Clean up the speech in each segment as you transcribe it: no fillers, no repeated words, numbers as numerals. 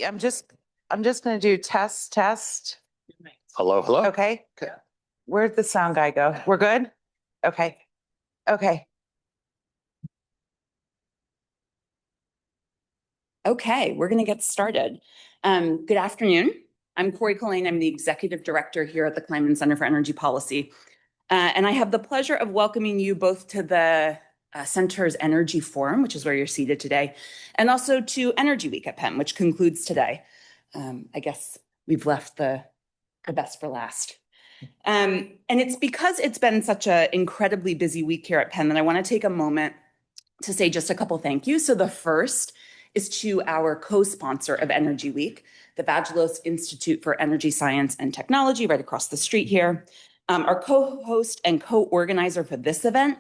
I'm just going to do test. Hello, hello. Okay. Where'd the sound guy go? We're good? Okay. Okay. Okay, we're going to get started. Good afternoon. I'm Corey Collane. I'm the Executive Director here at the Kleinman Center for Energy Policy. And I have the pleasure of welcoming you both to the Center's Energy Forum, which is where you're seated today, and also to Energy Week at Penn, which concludes today. I guess we've left the best for last. And it's because it's been such an incredibly busy week here at Penn that I want to take a moment to say just a couple thank yous. So the first is to our co-sponsor of Energy Week, the Vagelos Institute for Energy Science and Technology, right across the street here. Our co-host and co-organizer for this event,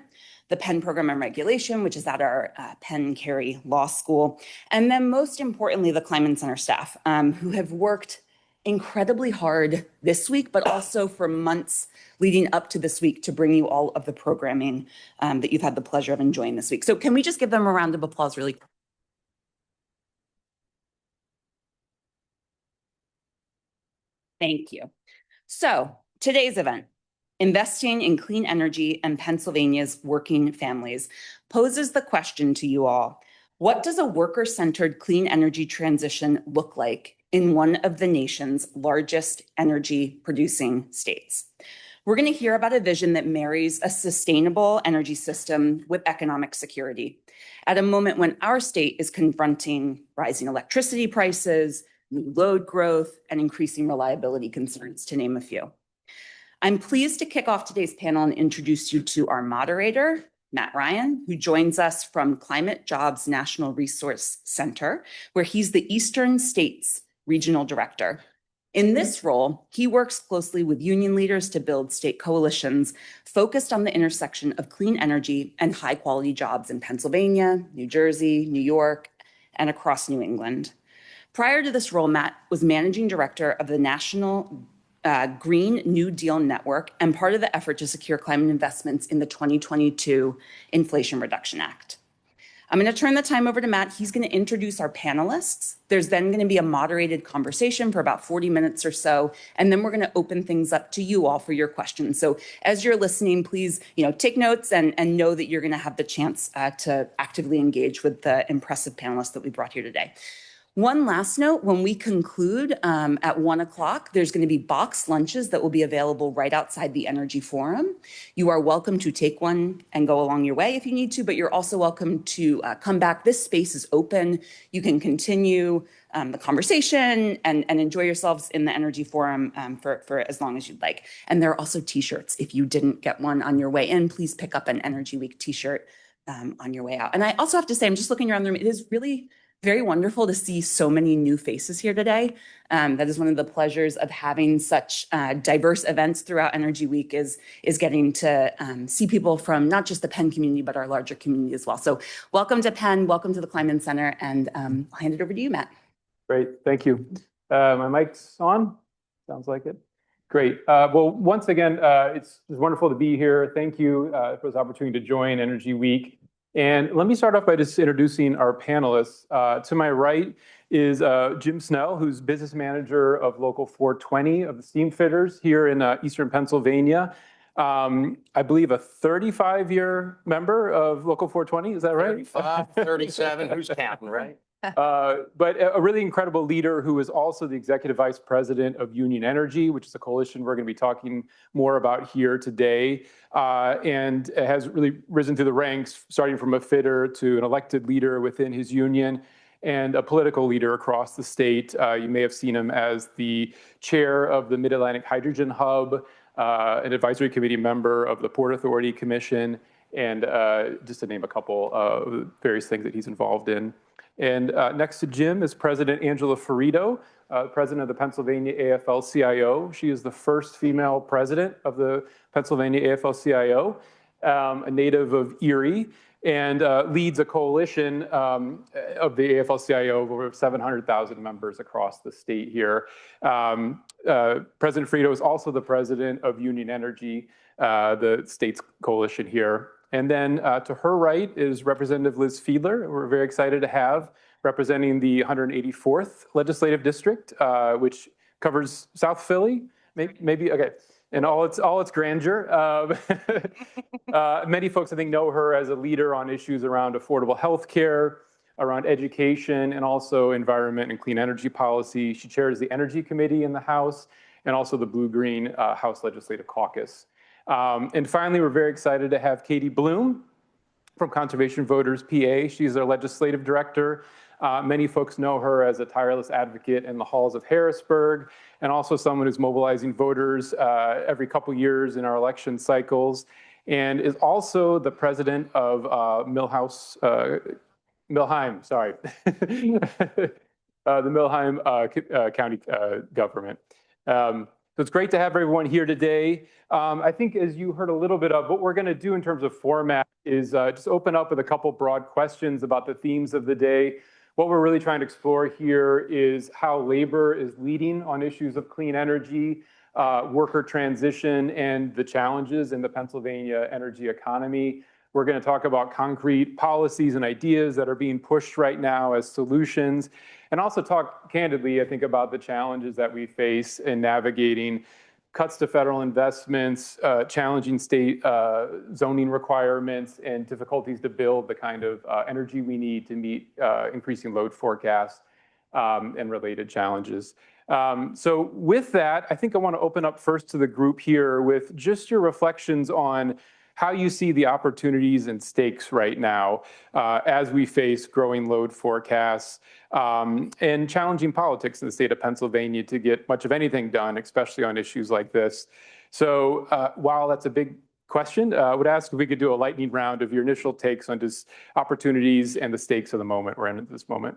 the Penn Program and Regulation, which is at our Penn Cary Law School. And then most importantly, the Kleinman Center staff, who have worked incredibly hard this week, but also for months leading up to this week to bring you all of the programming that you've had the pleasure of enjoying this week. So can we just give them a round of applause really quick? Thank you. So today's event, Investing in Clean Energy and Pennsylvania's Working Families, poses the question to you all: what does a worker-centered clean energy transition look like in one of the nation's largest energy producing states? We're going to hear about a vision that marries a sustainable energy system with economic security at a moment when our state is confronting rising electricity prices, new load growth, and increasing reliability concerns, to name a few. I'm pleased to kick off today's panel and introduce you to our moderator, Matt Ryan, who joins us from Climate Jobs National Resource Center, where he's the Eastern States Regional Director. In this role, he works closely with union leaders to build state coalitions focused on the intersection of clean energy and high-quality jobs in Pennsylvania, New Jersey, New York, and across New England. Prior to this role, Matt was managing director of the National Green New Deal Network and part of the effort to secure climate investments in the 2022 Inflation Reduction Act. I'm going to turn the time over to Matt. He's going to introduce our panelists. There's then going to be a moderated conversation for about 40 minutes or so, and then we're going to open things up to you all for your questions. So as you're listening, please, take notes and know that you're going to have the chance to actively engage with the impressive panelists that we brought here today. One last note, when we conclude at 1 o'clock, there's going to be boxed lunches that will be available right outside the Energy Forum. You are welcome to take one and go along your way if you need to, but you're also welcome to come back. This space is open. You can continue the conversation and enjoy yourselves in the Energy Forum for as long as you'd like. And there are also t-shirts. If you didn't get one on your way in, please pick up an Energy Week t-shirt on your way out. And I also have to say, I'm just looking around the room, it is really very wonderful to see so many new faces here today. That is one of the pleasures of having such diverse events throughout Energy Week is getting to see people from not just the Penn community, but our larger community as well. So welcome to Penn, welcome to the Kleinman Center, and I'll hand it over to you, Matt. Great, thank you. My mic's on? Sounds like it. Great. Well, once again, it's wonderful to be here. Thank you for this opportunity to join Energy Week. And let me start off by just introducing our panelists. To my right is Jim Snell, who's business manager of Local 420 of the Steam Fitters here in Eastern Pennsilvania. I believe a 35-year member of Local 420, is that right? 35, 37, who's counting, right? But a really incredible leader who is also the executive vice president of Union Energy, which is a coalition we're going to be talking more about here today, and has really risen through the ranks, starting from a fitter to an elected leader within his union and a political leader across the state. You may have seen him as the chair of the Mid-Atlantic Hydrogen Hub, an advisory committee member of the Port Authority Commission, and just to name a couple of various things that he's involved in. And next to Jim is President Angela Ferrito, president of the Pennsylvania AFL-CIO. She is the first female president of the Pennsylvania AFL-CIO, a native of Erie, and leads a coalition of the AFL-CIO of over 700,000 members across the state here. President Ferrito is also the president of Union Energy, the state's coalition here. And then to her right is Representative Liz Fiedler. We're very excited to have representing the 184th Legislative District, which covers South Philly, maybe, okay, and all its grandeur. Many folks, I think, know her as a leader on issues around affordable health care, around education, and also environment and clean energy policy. She chairs the Energy Committee in the House and also the Blue-Green House Legislative Caucus. And finally, we're very excited to have Katie Bloom from Conservation Voters PA. She's our legislative director. Many folks know her as a tireless advocate in the halls of Harrisburg, and also someone who's mobilizing voters every couple years in our election cycles, and is also the president of Milheim, sorry, the Milheim County government. So it's great to have everyone here today. I think as you heard a little bit of, what we're going to do in terms of format is just open up with a couple broad questions about the themes of the day. What we're really trying to explore here is how labor is leading on issues of clean energy, worker transition, and the challenges in the Pennsylvania energy economy. We're going to talk about concrete policies and ideas that are being pushed right now as solutions, and also talk candidly, I think, about the challenges that we face in navigating cuts to federal investments, challenging state zoning requirements, and difficulties to build the kind of energy we need to meet increasing load forecasts and related challenges. So with that, I think I want to open up first to the group here with just your reflections on how you see the opportunities and stakes right now as we face growing load forecasts and challenging politics in the state of Pennsylvania to get much of anything done, especially on issues like this. So while that's a big question, I would ask if we could do a lightning round of your initial takes on just opportunities and the stakes of the moment we're in at this moment.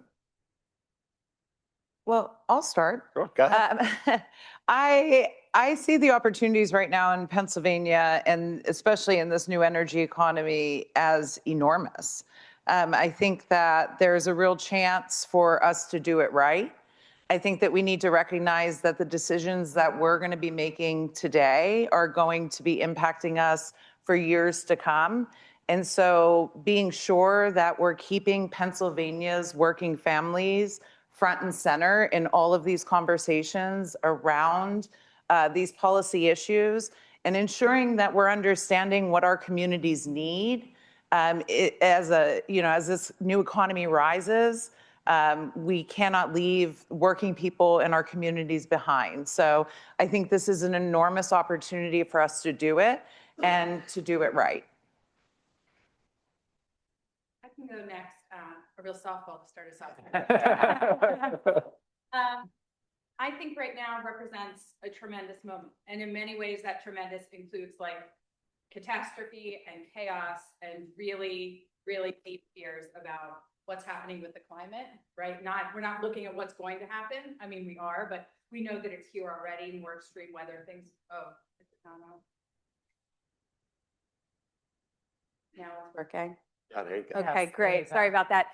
Well, I'll start. Sure, go ahead. I see the opportunities right now in Pennsylvania, and especially in this new energy economy, as enormous. I think that there's a real chance for us to do it right. I think that we need to recognize that the decisions that we're going to be making today are going to be impacting us for years to come. And so being sure that we're keeping Pennsylvania's working families front and center in all of these conversations around these policy issues, and ensuring that we're understanding what our communities need as this new economy rises. We cannot leave working people in our communities behind. So I think this is an enormous opportunity for us to do it and to do it right. I can go next. A real softball to start us off. I think right now represents a tremendous moment. And in many ways, that tremendous includes like catastrophe and chaos and really, really deep fears about what's happening with the climate, right? We're not looking at what's going to happen. I mean, we are, but we know that it's here already, more extreme weather things. Oh, is it not on? Now it's working. Yeah, there you go. Okay, Yes, great. amazing. Sorry about that.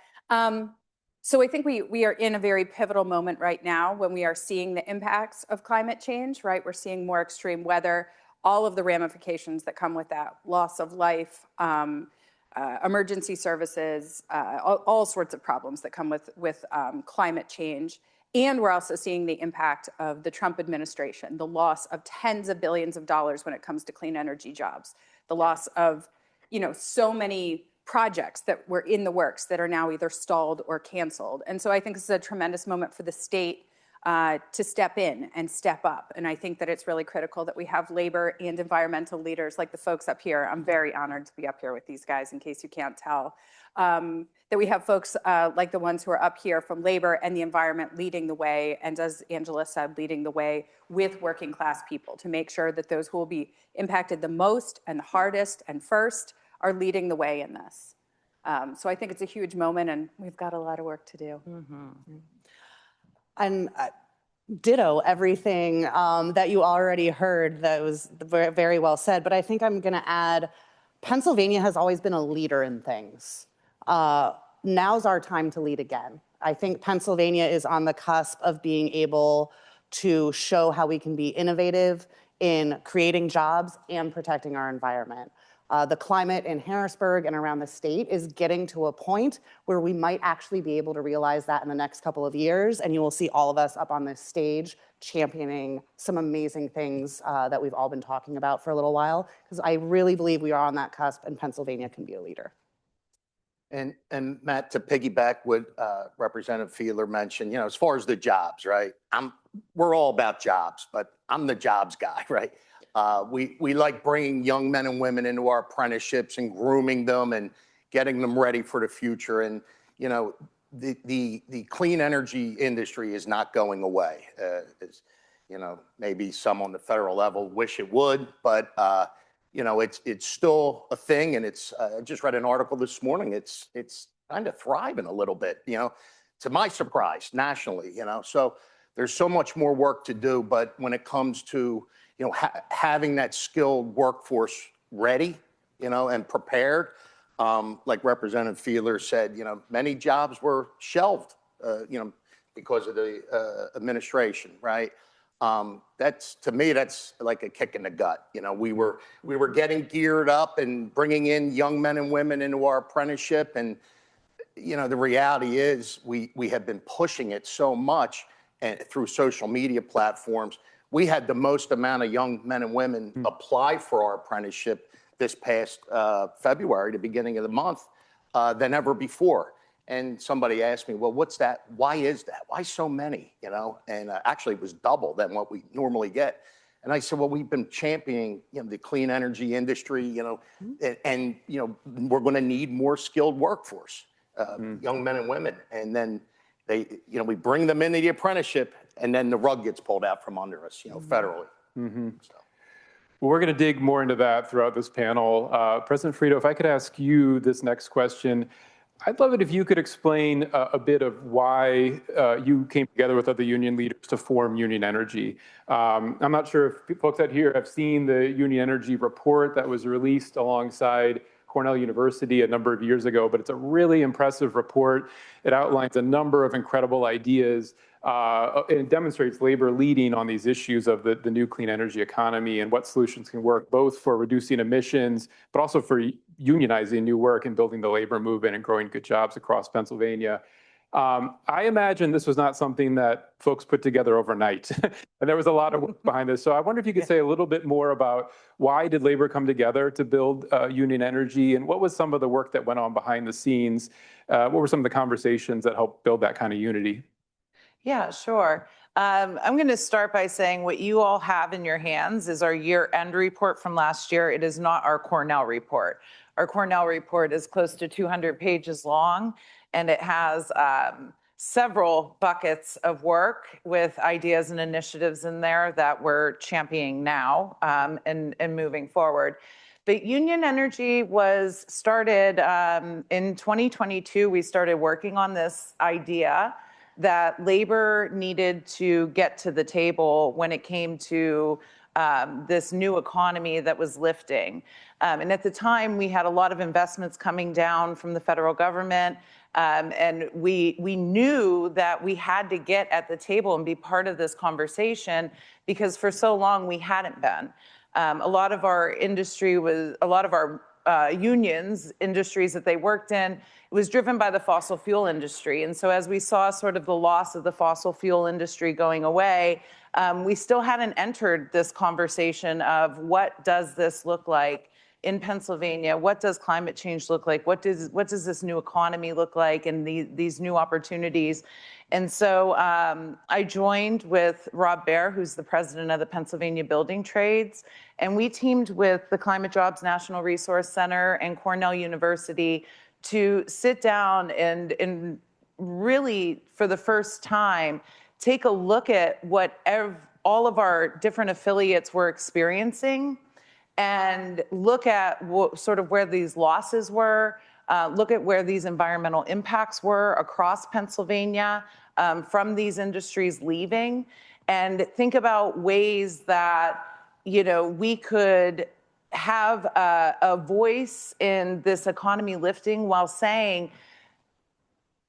So I think we are in a very pivotal moment right now when we are seeing the impacts of climate change, right? We're seeing more extreme weather, all of the ramifications that come with that, loss of life, emergency services, all sorts of problems that come with climate change. And we're also seeing the impact of the Trump administration, the loss of tens of billions of dollars when it comes to clean energy jobs, the loss of, so many projects that were in the works that are now either stalled or canceled. And so I think this is a tremendous moment for the state to step in and step up. And I think that it's really critical that we have labor and environmental leaders like the folks up here. I'm very honored to be up here with these guys, in case you can't tell. That we have folks like the ones who are up here from labor and the environment leading the way, and as Angela said, leading the way with working class people to make sure that those who will be impacted the most and the hardest and first are leading the way in this. So I think it's a huge moment, and we've got a lot of work to do. Mm-hmm. And ditto everything that you already heard. That was very well said. But I think I'm going to add, Pennsylvania has always been a leader in things. Now's our time to lead again. I think Pennsylvania is on the cusp of being able to show how we can be innovative in creating jobs and protecting our environment. The climate in Harrisburg and around the state is getting to a point where we might actually be able to realize that in the next couple of years, and you will see all of us up on this stage championing some amazing things that we've all been talking about for a little while, because I really believe we are on that cusp and Pennsylvania can be a leader. And Matt, to piggyback what Representative Fiedler mentioned, you know, as far as the jobs, right? We're all about jobs, but I'm the jobs guy, right? We like bringing young men and women into our apprenticeships and grooming them and getting them ready for the future. And, you know, the clean energy industry is not going away. As, you know, maybe some on the federal level wish it would, but, you know, it's still a thing. And it's, I just read an article this morning. It's kind of thriving a little bit, you know, to my surprise, nationally, you know. So there's so much more work to do. But when it comes to, you know, having that skilled workforce ready, you know, and prepared, like Representative Fiedler said, you know, many jobs were shelved, you know, because of the administration, right? That's, to me, that's like a kick in the gut. You know, we were getting geared up and bringing in young men and women into our apprenticeship, and you know, the reality is we have been pushing it so much and through social media platforms. We had the most amount of young men and women apply for our apprenticeship this past February, the beginning of the month, than ever before. And somebody asked me, well, what's that? Why is that? Why so many, you know? And actually it was double than what we normally get. And I said, well, we've been championing, you know, the clean energy industry, you know, and you know, we're going to need more skilled workforce, young men and women. And then they, you know, we bring them into the apprenticeship, and then the rug gets pulled out from under us, you know, federally. So. Well, we're going to dig more into that throughout this panel. President Frito, if I could ask you this next question, I'd love it if you could explain a bit of why you came together with other union leaders to form Union Energy. I'm not sure if folks out here have seen the Union Energy report that was released alongside Cornell University a number of years ago, but it's a really impressive report. It outlines a number of incredible ideas and it demonstrates labor leading on these issues of the new clean energy economy and what solutions can work both for reducing emissions, but also for unionizing new work and building the labor movement and growing good jobs across Pennsylvania. I imagine this was not something that folks put together overnight, and there was a lot of work behind this. So I wonder if you could say a little bit more about why did labor come together to build Union Energy, and what was some of the work that went on behind the scenes? What were some of the conversations that helped build that kind of unity? Yeah, sure. I'm going to start by saying what you all have in your hands is our year-end report from last year. It is not our Cornell report. Our Cornell report is close to 200 pages long, and it has several buckets of work with ideas and initiatives in there that we're championing now and moving forward. But Union Energy was started in 2022. We started working on this idea that labor needed to get to the table when it came to this new economy that was lifting. And at the time, we had a lot of investments coming down from the federal government. And we knew that we had to get at the table and be part of this conversation because for so long we hadn't been. A lot of our industry was, a lot of our unions, industries that they worked in, it was driven by the fossil fuel industry. And so as we saw sort of the loss of the fossil fuel industry going away, we still hadn't entered this conversation of what does this look like in Pennsylvania? What does climate change look like? What does this new economy look like and these new opportunities? And so I joined with Rob Baer, who's the president of the Pennsylvania Building Trades, and we teamed with the Climate Jobs National Resource Center and Cornell University to sit down and really, for the first time, take a look at what all of our different affiliates were experiencing and look at sort of where these losses were, look at where these environmental impacts were across Pennsylvania from these industries leaving, and think about ways that, you know, we could have a voice in this economy lifting while saying,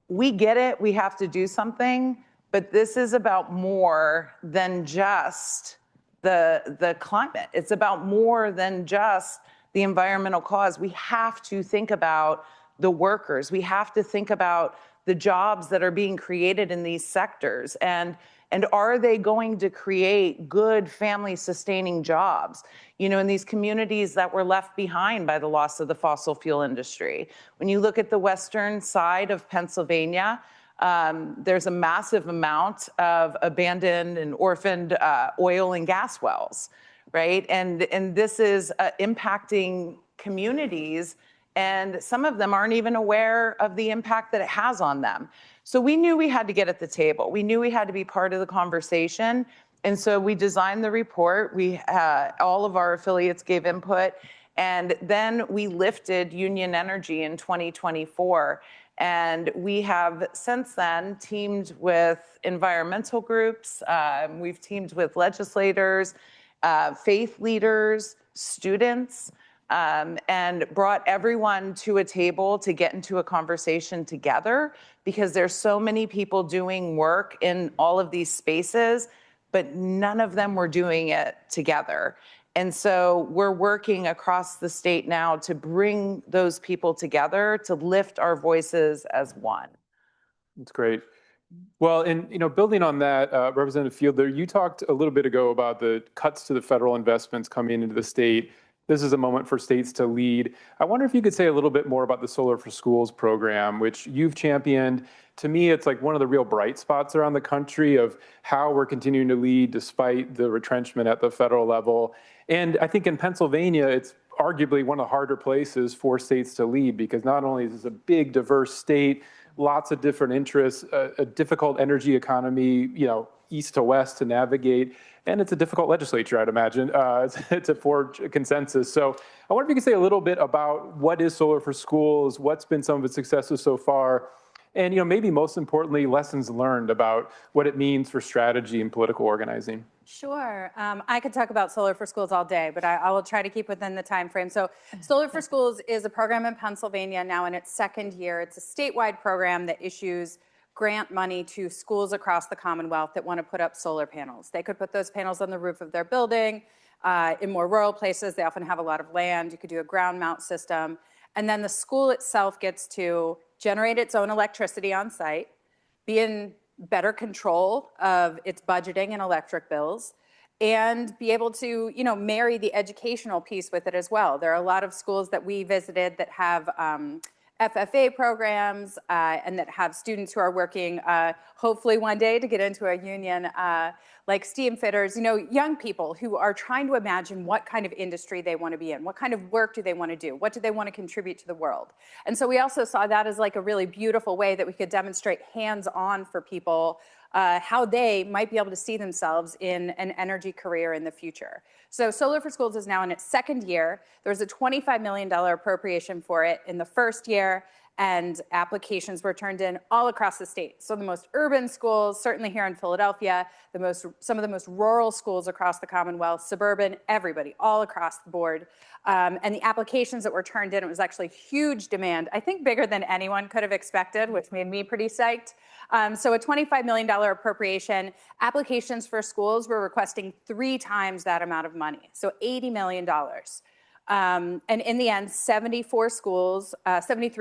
we get it, we have to do something, but this is about more than just the climate. It's about more than just the environmental cause. We have to think about the workers. We have to think about the jobs that are being created in these sectors, and are they going to create good family sustaining jobs, you know, in these communities that were left behind by the loss of the fossil fuel industry. When you look at the western side of Pennsylvania, there's a massive amount of abandoned and orphaned oil and gas wells, right? And this is impacting communities, and some of them aren't even aware of the impact that it has on them. So we knew we had to get at the table. We knew we had to be part of the conversation. And so we designed the report. All of our affiliates gave input. And then we lifted Union Energy in 2024. And we have since then teamed with environmental groups. We've teamed with legislators, faith leaders, students, and brought everyone to a table to get into a conversation together, because there's so many people doing work in all of these spaces, but none of them were doing it together. And so we're working across the state now to bring those people together to lift our voices as one. That's great. Well, and building on that, Representative Fielder, you talked a little bit ago about the cuts to the federal investments coming into the state. This is a moment for states to lead. I wonder if you could say a little bit more about the Solar for Schools program, which you've championed. To me, it's like one of the real bright spots around the country of how we're continuing to lead despite the retrenchment at the federal level. And I think in Pennsylvania, it's arguably one of the harder places for states to lead, because not only is this a big, diverse state, lots of different interests, a difficult energy economy, east to west to navigate, and it's a difficult legislature, I'd imagine, to forge a consensus. So I wonder if you could say a little bit about what is Solar for Schools, what's been some of its successes so far, and maybe most importantly, lessons learned about what it means for strategy and political organizing. Sure. I could talk about Solar for Schools all day, but I will try to keep within the time frame. So Solar for Schools is a program in Pennsylvania now in its second year. It's a statewide program that issues grant money to schools across the Commonwealth that want to put up solar panels. They could put those panels on the roof of their building. In more rural places, they often have a lot of land. You could do a ground mount system. And then the school itself gets to generate its own electricity on site, be in better control of its budgeting and electric bills, and be able to, marry the educational piece with it as well. There are a lot of schools that we visited that have FFA programs and that have students who are working, hopefully one day, to get into a union like steam fitters, young people who are trying to imagine what kind of industry they want to be in, what kind of work do they want to do, what do they want to contribute to the world. And so we also saw that as like a really beautiful way that we could demonstrate hands-on for people how they might be able to see themselves in an energy career in the future. So Solar for Schools is now in its second year. There was a $25 million appropriation for it in the first year, and applications were turned in all across the state. So the most urban schools, certainly here in Philadelphia, some of the most rural schools across the Commonwealth, suburban, everybody, all across the board. And the applications that were turned in, it was actually huge demand, I think bigger than anyone could have expected, which made me pretty psyched. So a $25 million appropriation. Applications for schools were requesting 3 times that amount of money, so $80 million. And in the end, 73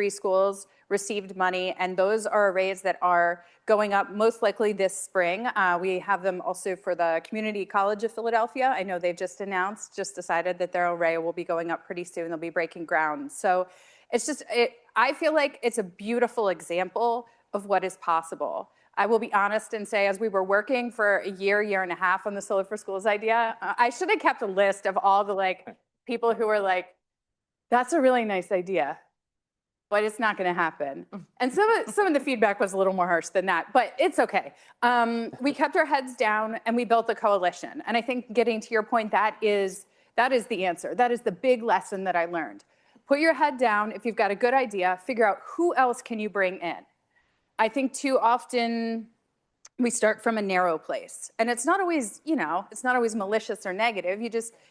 schools received money, and those are arrays that are going up most likely this spring. We have them also for the Community College of Philadelphia. I know they've just decided that their array will be going up pretty soon. They'll be breaking ground. So I feel like it's a beautiful example of what is possible. I will be honest and say, as we were working for a year and a half on the Solar for Schools idea, I should have kept a list of all the people who were like, that's a really nice idea, but it's not going to happen. And some of the feedback was a little more harsh than that, but it's okay. We kept our heads down and we built a coalition. And I think, getting to your point, that is the answer. That is the big lesson that I learned. Put your head down. If you've got a good idea, figure out who else can you bring in. I think too often we start from a narrow place, and it's not always, it's not always malicious or negative.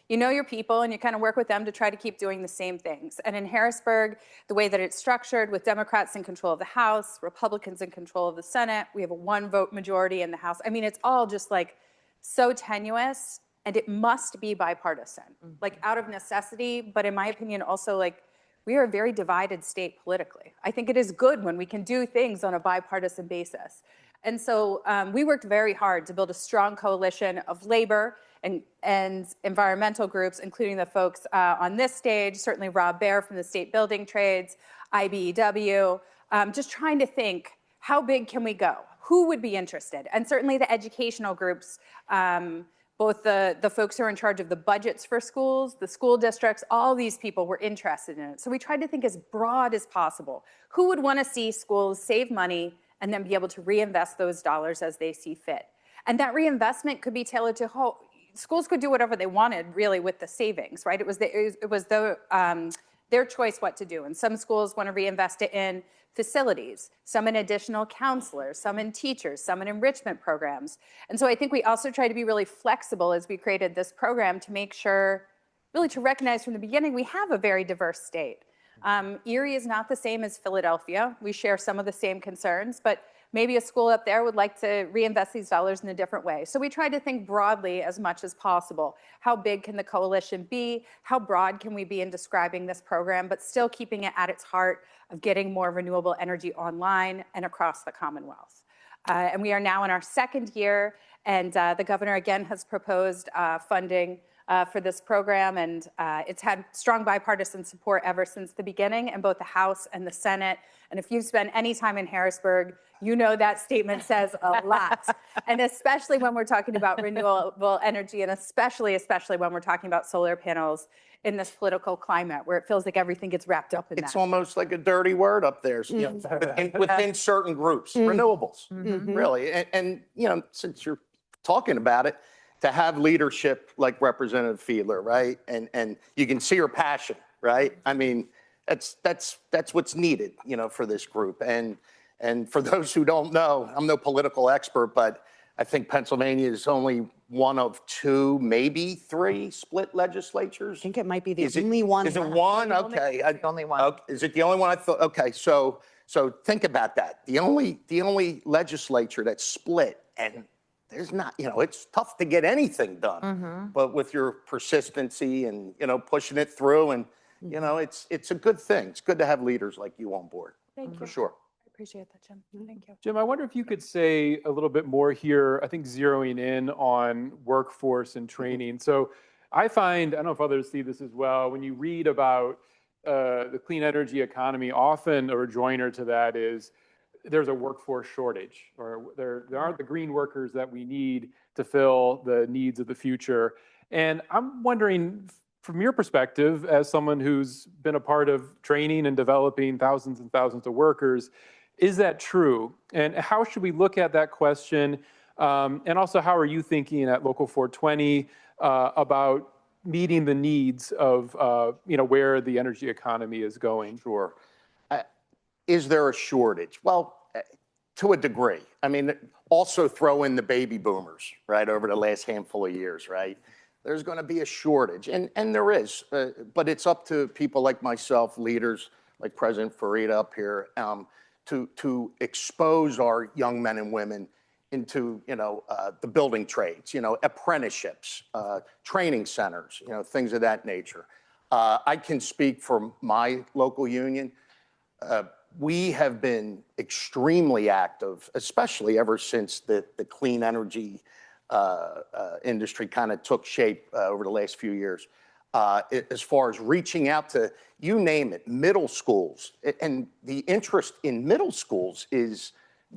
You know your people, and you kind of work with them to try to keep doing the same things. And in Harrisburg, the way that it's structured, with Democrats in control of the House, Republicans in control of the Senate, we have a 1-vote majority in the House. I mean, it's all just so tenuous. and it must be bipartisan, like out of necessity, but in my opinion, also like we are a very divided state politically. I think it is good when we can do things on a bipartisan basis. And so we worked very hard to build a strong coalition of labor and environmental groups, including the folks on this stage, certainly Rob Baer from the State Building Trades, IBEW, just trying to think, how big can we go? Who would be interested? And certainly the educational groups, both the folks who are in charge of the budgets for schools, the school districts, all these people were interested in it. So we tried to think as broad as possible. Who would want to see schools save money and then be able to reinvest those dollars as they see fit? And that reinvestment could be tailored to schools could do whatever they wanted really with the savings, right? It was their choice what to do. And some schools want to reinvest it in facilities, some in additional counselors, some in teachers, some in enrichment programs. And so I think we also try to be really flexible as we created this program to make sure, really to recognize from the beginning, we have a very diverse state. Erie is not the same as Philadelphia. We share some of the same concerns, but maybe a school up there would like to reinvest these dollars in a different way. So we tried to think broadly as much as possible. How big can the coalition be? How broad can we be in describing this program, but still keeping it at its heart of getting more renewable energy online and across the Commonwealth? And we are now in our second year, and the governor again has proposed funding for this program, and it's had strong bipartisan support ever since the beginning in both the House and the Senate. And if you've spent any time in Harrisburg, you know that statement says a lot. And especially when we're talking about renewable energy, and especially when we're talking about solar panels in this political climate where it feels like everything gets wrapped up in that. It's almost like a dirty word up there, within certain groups, renewables, really. And, since you're talking about it, to have leadership like Representative Fiedler, right? And you can see her passion, right? I mean, that's what's needed, for this group. And for those who don't know, I'm no political expert, but I think Pennsylvania is only one of two, maybe three split legislatures. I think it might be the only one. Is it one? Okay. The only one. Okay. Is it the only one? I thought. Okay. So think about that. The only legislature that's split, and there's not, it's tough to get anything done. But with your persistency and pushing it through, and it's a good thing. It's good to have leaders like you on board. Thank you. For sure. Appreciate that, Jim. Thank you. Jim, I wonder if you could say a little bit more here, I think zeroing in on workforce and training. So I find, I don't know if others see this as well, when you read about the clean energy economy, often a rejoinder to that is there's a workforce shortage, or there aren't the green workers that we need to fill the needs of the future. And I'm wondering, from your perspective, as someone who's been a part of training and developing thousands and thousands of workers, is that true? And how should we look at that question? And also, how are you thinking at Local 420 about meeting the needs of where the energy economy is going? Sure. Is there a shortage? Well, to a degree. I mean, also throw in the baby boomers, right, over the last handful of years, right? There's going to be a shortage, and there is, but it's up to people like myself, leaders like President Farida up here, to expose our young men and women into, the building trades, apprenticeships, training centers, things of that nature. I can speak for my local union. We have been extremely active, especially ever since the clean energy industry kind of took shape over the last few years, as far as reaching out to, you name it, middle schools. And the interest in middle schools is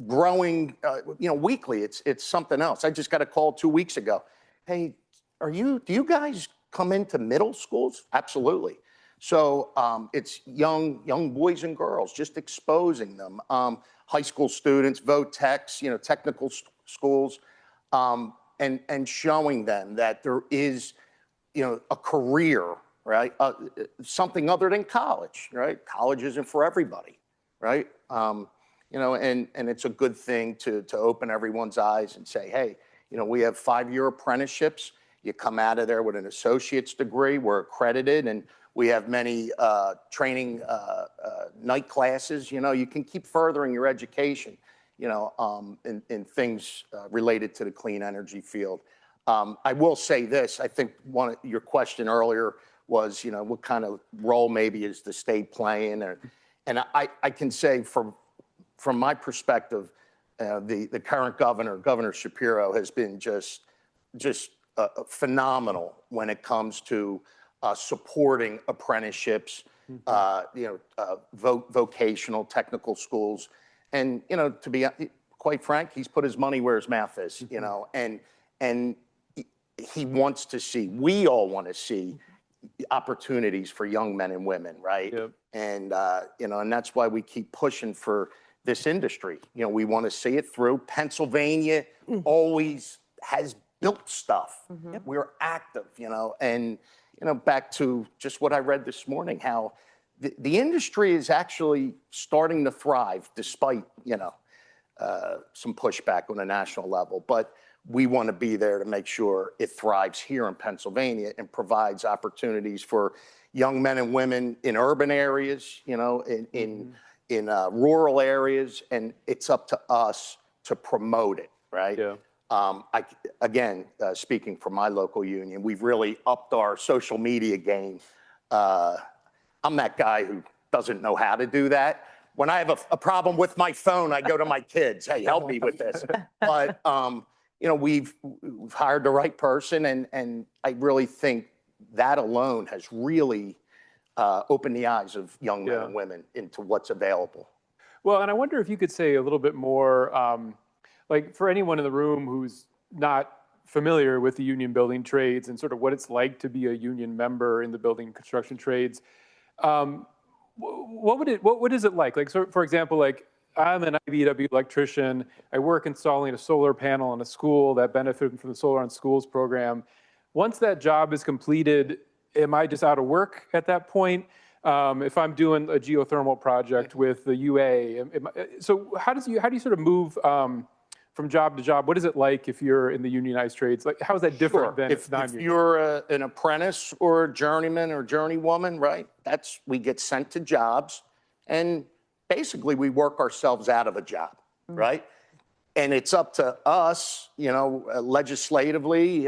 growing, weekly. It's something else. I just got a call 2 weeks ago. Hey, do you guys come into middle schools? Absolutely. So it's young boys and girls, just exposing them. High school students, vote techs, technical schools, and showing them that there is, a career, right? Something other than college, right? College isn't for everybody, right? And it's a good thing to open everyone's eyes and say, hey, we have 5-year apprenticeships. You come out of there with an associate's degree. We're accredited, and we have many training night classes. You can keep furthering your education, in things related to the clean energy field. I will say this, I think your question earlier was, what kind of role maybe is the state playing? And I can say from my perspective, the current Governor Shapiro, has been just phenomenal when it comes to supporting apprenticeships, vocational technical schools. And, to be quite frank, he's put his money where his mouth is, and he wants to see, we all want to see opportunities for young men and women, right? Yep. And, and that's why we keep pushing for this industry. We want to see it through. Pennsylvania always has built stuff. We're active, and, back to just what I read this morning, how the industry is actually starting to thrive despite, some pushback on a national level. But we want to be there to make sure it thrives here in Pennsylvania and provides opportunities for young men and women in urban areas, in rural areas, and it's up to us to promote it, right? Yeah. Speaking for my local union, we've really upped our social media game. I'm that guy who doesn't know how to do that. When I have a problem with my phone, I go to my kids, hey, help me with this. But, we've hired the right person, and I really think that alone has really opened the eyes of young men and women into what's available. Well, and I wonder if you could say a little bit more, like for anyone in the room who's not familiar with the union building trades and sort of what it's like to be a union member in the building construction trades, what is it like? Like, so for example, like I'm an IBEW electrician. I work installing a solar panel in a school that benefited from the Solar on Schools program. Once that job is completed, am I just out of work at that point? If I'm doing a geothermal project with the UA, so how do you sort of move from job to job? What is it like if you're in the unionized trades? Like, how is that different than if non-union? you're an apprentice or a journeyman or journeywoman, right? We get sent to jobs, and basically we work ourselves out of a job, right? And it's up to us, legislatively,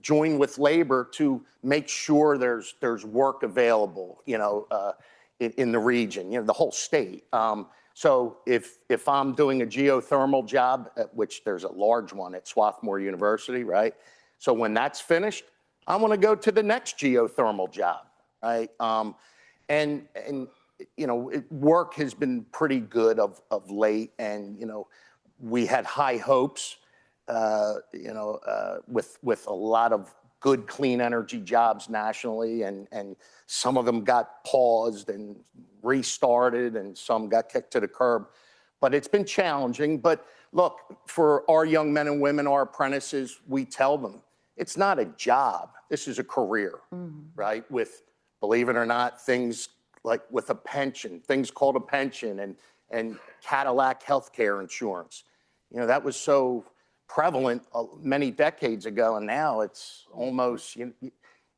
join with labor to make sure there's work available, in the region, the whole state. So if I'm doing a geothermal job, which there's a large one at Swarthmore University, right? So when that's finished, I want to go to the next geothermal job, right? Work has been pretty good of late, and we had high hopes, with a lot of good clean energy jobs nationally, and some of them got paused and restarted, and some got kicked to the curb. But it's been challenging. But look, for our young men and women, our apprentices, we tell them it's not a job. This is a career, right? With, believe it or not, things like with a pension, things called a pension, and Cadillac healthcare insurance. That was so prevalent many decades ago, and now it's almost, you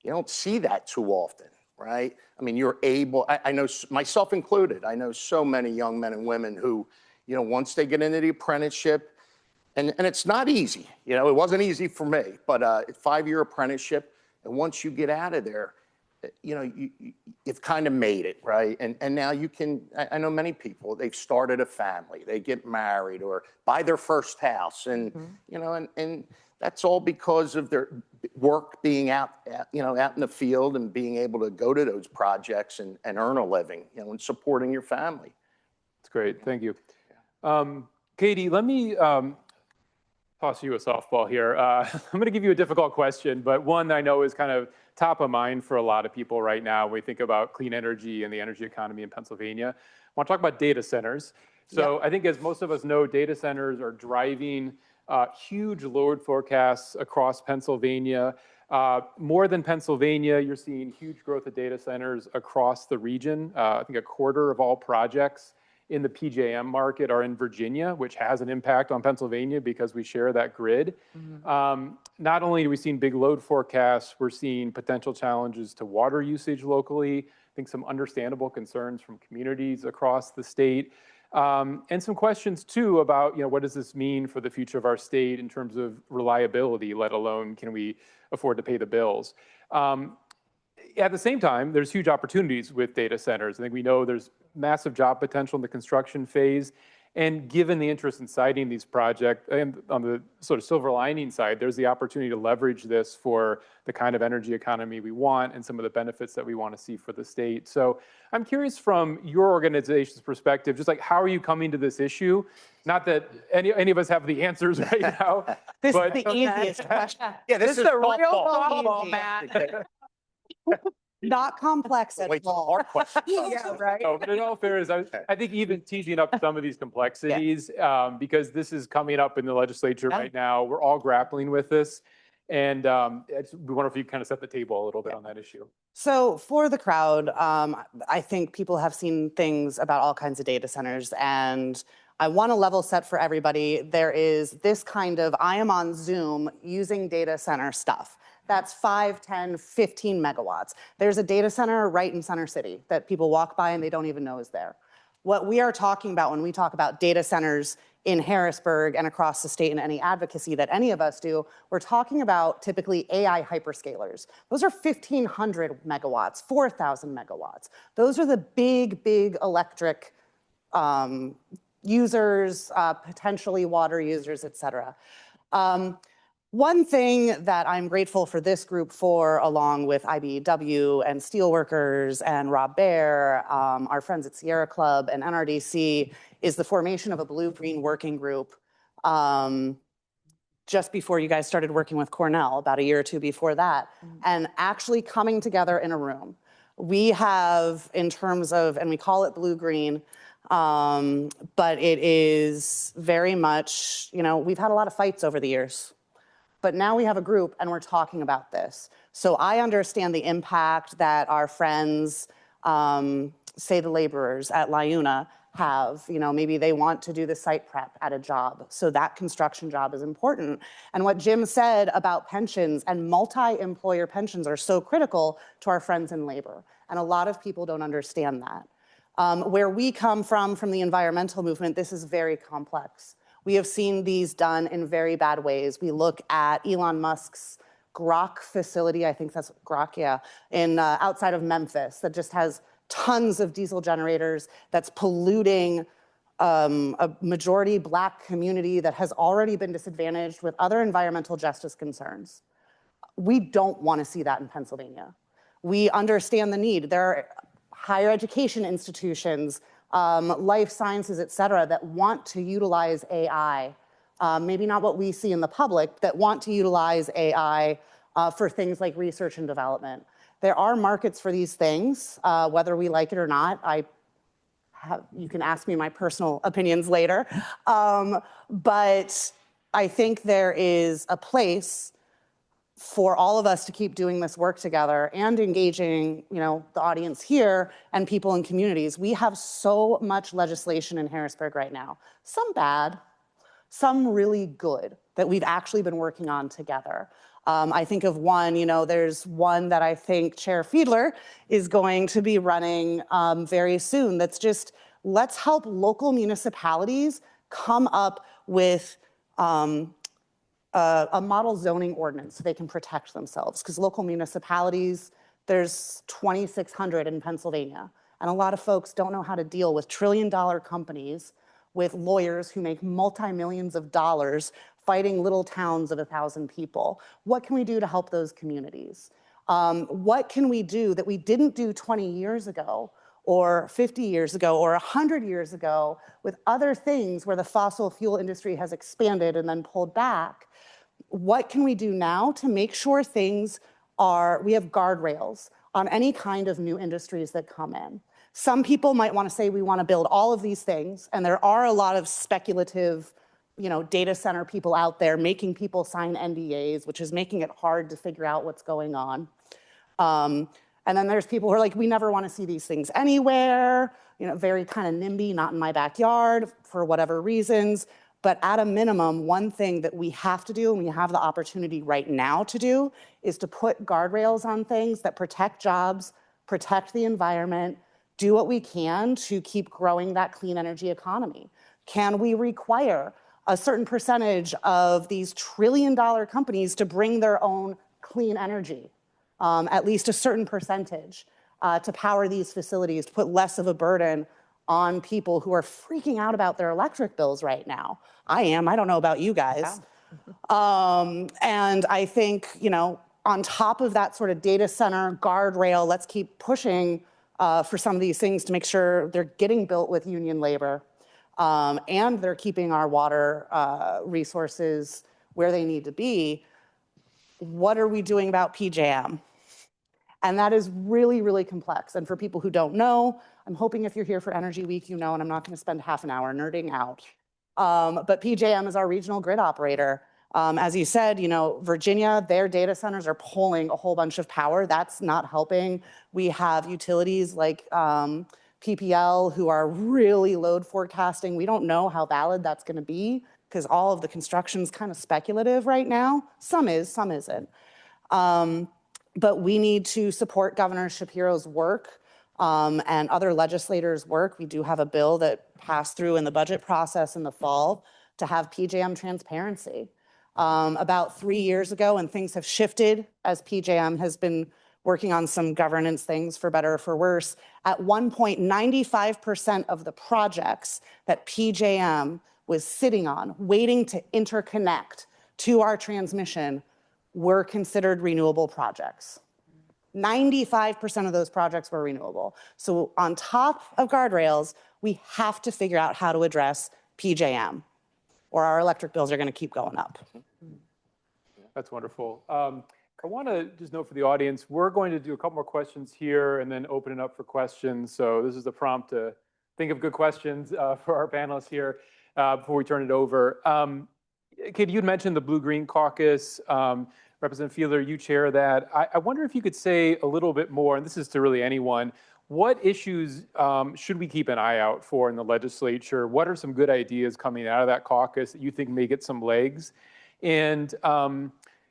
don't see that too often, right? I mean, you're able, I know, myself included, I know so many young men and women who, once they get into the apprenticeship, and it's not easy, it wasn't easy for me, but a 5-year apprenticeship, and once you get out of there, you've kind of made it, right? And now you can, I know many people, they've started a family, they get married or buy their first house, and, and that's all because of their work being out in the field and being able to go to those projects and earn a living, and supporting your family. That's great, thank you. Katie, let me toss you a softball here. I'm going to give you a difficult question, but one I know is kind of top of mind for a lot of people right now when we think about clean energy and the energy economy in Pennsylvania. I want to talk about data centers. So I think, as most of us know, data centers are driving huge load forecasts across Pennsylvania. More than Pennsylvania, you're seeing huge growth of data centers across the region. I think a quarter of all projects in the PJM market are in Virginia, which has an impact on Pennsylvania because we share that grid. Not only are we seeing big load forecasts, we're seeing potential challenges to water usage locally. think some understandable concerns from communities across the state. And some questions too about, what does this mean for the future of our state in terms of reliability, let alone can we afford to pay the bills? At the same time, there's huge opportunities with data centers. I think we know there's massive job potential in the construction phase. And given the interest in siting these projects, and on the sort of silver lining side, there's the opportunity to leverage this for the kind of energy economy we want and some of the benefits that we want to see for the state. So I'm curious from your organization's perspective, just like how are you coming to this issue? Not that any of us have the answers right now. This but, is the easiest question. Yeah, This is a real softball, Matt. Not complex at Wait, it's a all. hard question. Yeah, right. No, but in all fairness, I think even teasing up some of these complexities, because this is coming up in the legislature right now. We're all grappling with this. And we wonder if you kind of set the table a little bit on that issue. So for the crowd, I think people have seen things about all kinds of data centers, and I want to level set for everybody. There is this kind of, I am on Zoom using data center stuff. That's 5, 10, 15 megawatts. There's a data center right in Center City that people walk by and they don't even know is there. What we are talking about when we talk about data centers in Harrisburg and across the state and any advocacy that any of us do, we're talking about typically AI hyperscalers. Those are 1,500 megawatts, 4,000 megawatts. Those are the big, big electric users, potentially water users, et cetera. One thing that I'm grateful for this group for, along with IBEW and Steelworkers and Rob Baer, our friends at Sierra Club and NRDC, is the formation of a blue-green working group just before you guys started working with Cornell, about a year or two before that, and actually coming together in a room. We have, in terms of, and we call it blue-green, but it is very much, we've had a lot of fights over the years. But now we have a group and we're talking about this. So I understand the impact that our friends, say the laborers at LiUNA have. Maybe they want to do the site prep at a job. So that construction job is important. And what Jim said about pensions and multi-employer pensions are so critical to our friends in labor. And a lot of people don't understand that. Where we come from the environmental movement, this is very complex. We have seen these done in very bad ways. We look at Elon Musk's Grok facility, I think that's Grok, yeah, in outside of Memphis, that just has tons of diesel generators, that's polluting a majority Black community that has already been disadvantaged with other environmental justice concerns. We don't want to see that in Pennsylvania. We understand the need. There are higher education institutions, life sciences, et cetera, that want to utilize AI, maybe not what we see in the public, that want to utilize AI for things like research and development. There are markets for these things, whether we like it or not. You can ask me my personal opinions later. But I think there is a place for all of us to keep doing this work together and engaging, the audience here and people in communities. We have so much legislation in Harrisburg right now, some bad, some really good, that we've actually been working on together. I think of one, there's one that I think Chair Fiedler is going to be running very soon that's just, let's help local municipalities come up with a model zoning ordinance so they can protect themselves. Because local municipalities, there's 2,600 in Pennsylvania. And a lot of folks don't know how to deal with trillion-dollar companies with lawyers who make multi-millions of dollars fighting little towns of 1,000 people. What can we do to help those communities? What can we do that we didn't do 20 years ago or 50 years ago or 100 years ago with other things where the fossil fuel industry has expanded and then pulled back? What can we do now to make sure we have guardrails on any kind of new industries that come in? Some people might want to say we want to build all of these things, and there are a lot of speculative, data center people out there making people sign NDAs, which is making it hard to figure out what's going on. And then there's people who are like, we never want to see these things anywhere, very kind of NIMBY, not in my backyard for whatever reasons. But at a minimum, one thing that we have to do, and we have the opportunity right now to do, is to put guardrails on things that protect jobs, protect the environment, do what we can to keep growing that clean energy economy? Can we require a certain percentage of these trillion-dollar companies to bring their own clean energy, at least a certain percentage, to power these facilities, to put less of a burden on people who are freaking out about their electric bills right now? I am. I don't know about you guys. And I think, on top of that sort of data center guardrail, let's keep pushing for some of these things to make sure they're getting built with union labor, and they're keeping our water resources where they need to be. What are we doing about PJM? And that is really, really complex. And for people who don't know, I'm hoping if you're here for Energy Week, and I'm not going to spend half an hour nerding out. But PJM is our regional grid operator. As you said, Virginia, their data centers are pulling a whole bunch of power. That's not helping. We have utilities like PPL who are really load forecasting. We don't know how valid that's going to be because all of the construction's kind of speculative right now. Some is, some isn't. But we need to support Governor Shapiro's work and other legislators' work. We do have a bill that passed through in the budget process in the fall to have PJM transparency. About 3 years ago, and things have shifted as PJM has been working on some governance things for better or for worse. At one point, 95% of the projects that PJM was sitting on, waiting to interconnect to our transmission, were considered renewable projects. 95% of those projects were renewable. So on top of guardrails, we have to figure out how to address PJM, or our electric bills are going to keep going up. That's wonderful. I want to just note for the audience, we're going to do a couple more questions here and then open it up for questions. So this is the prompt to think of good questions for our panelists here before we turn it over. Katie, you'd mentioned the Blue-Green Caucus. Representative Fielder, you chair that. I wonder if you could say a little bit more, and this is to really anyone, what issues should we keep an eye out for in the legislature? What are some good ideas coming out of that caucus that you think may get some legs? And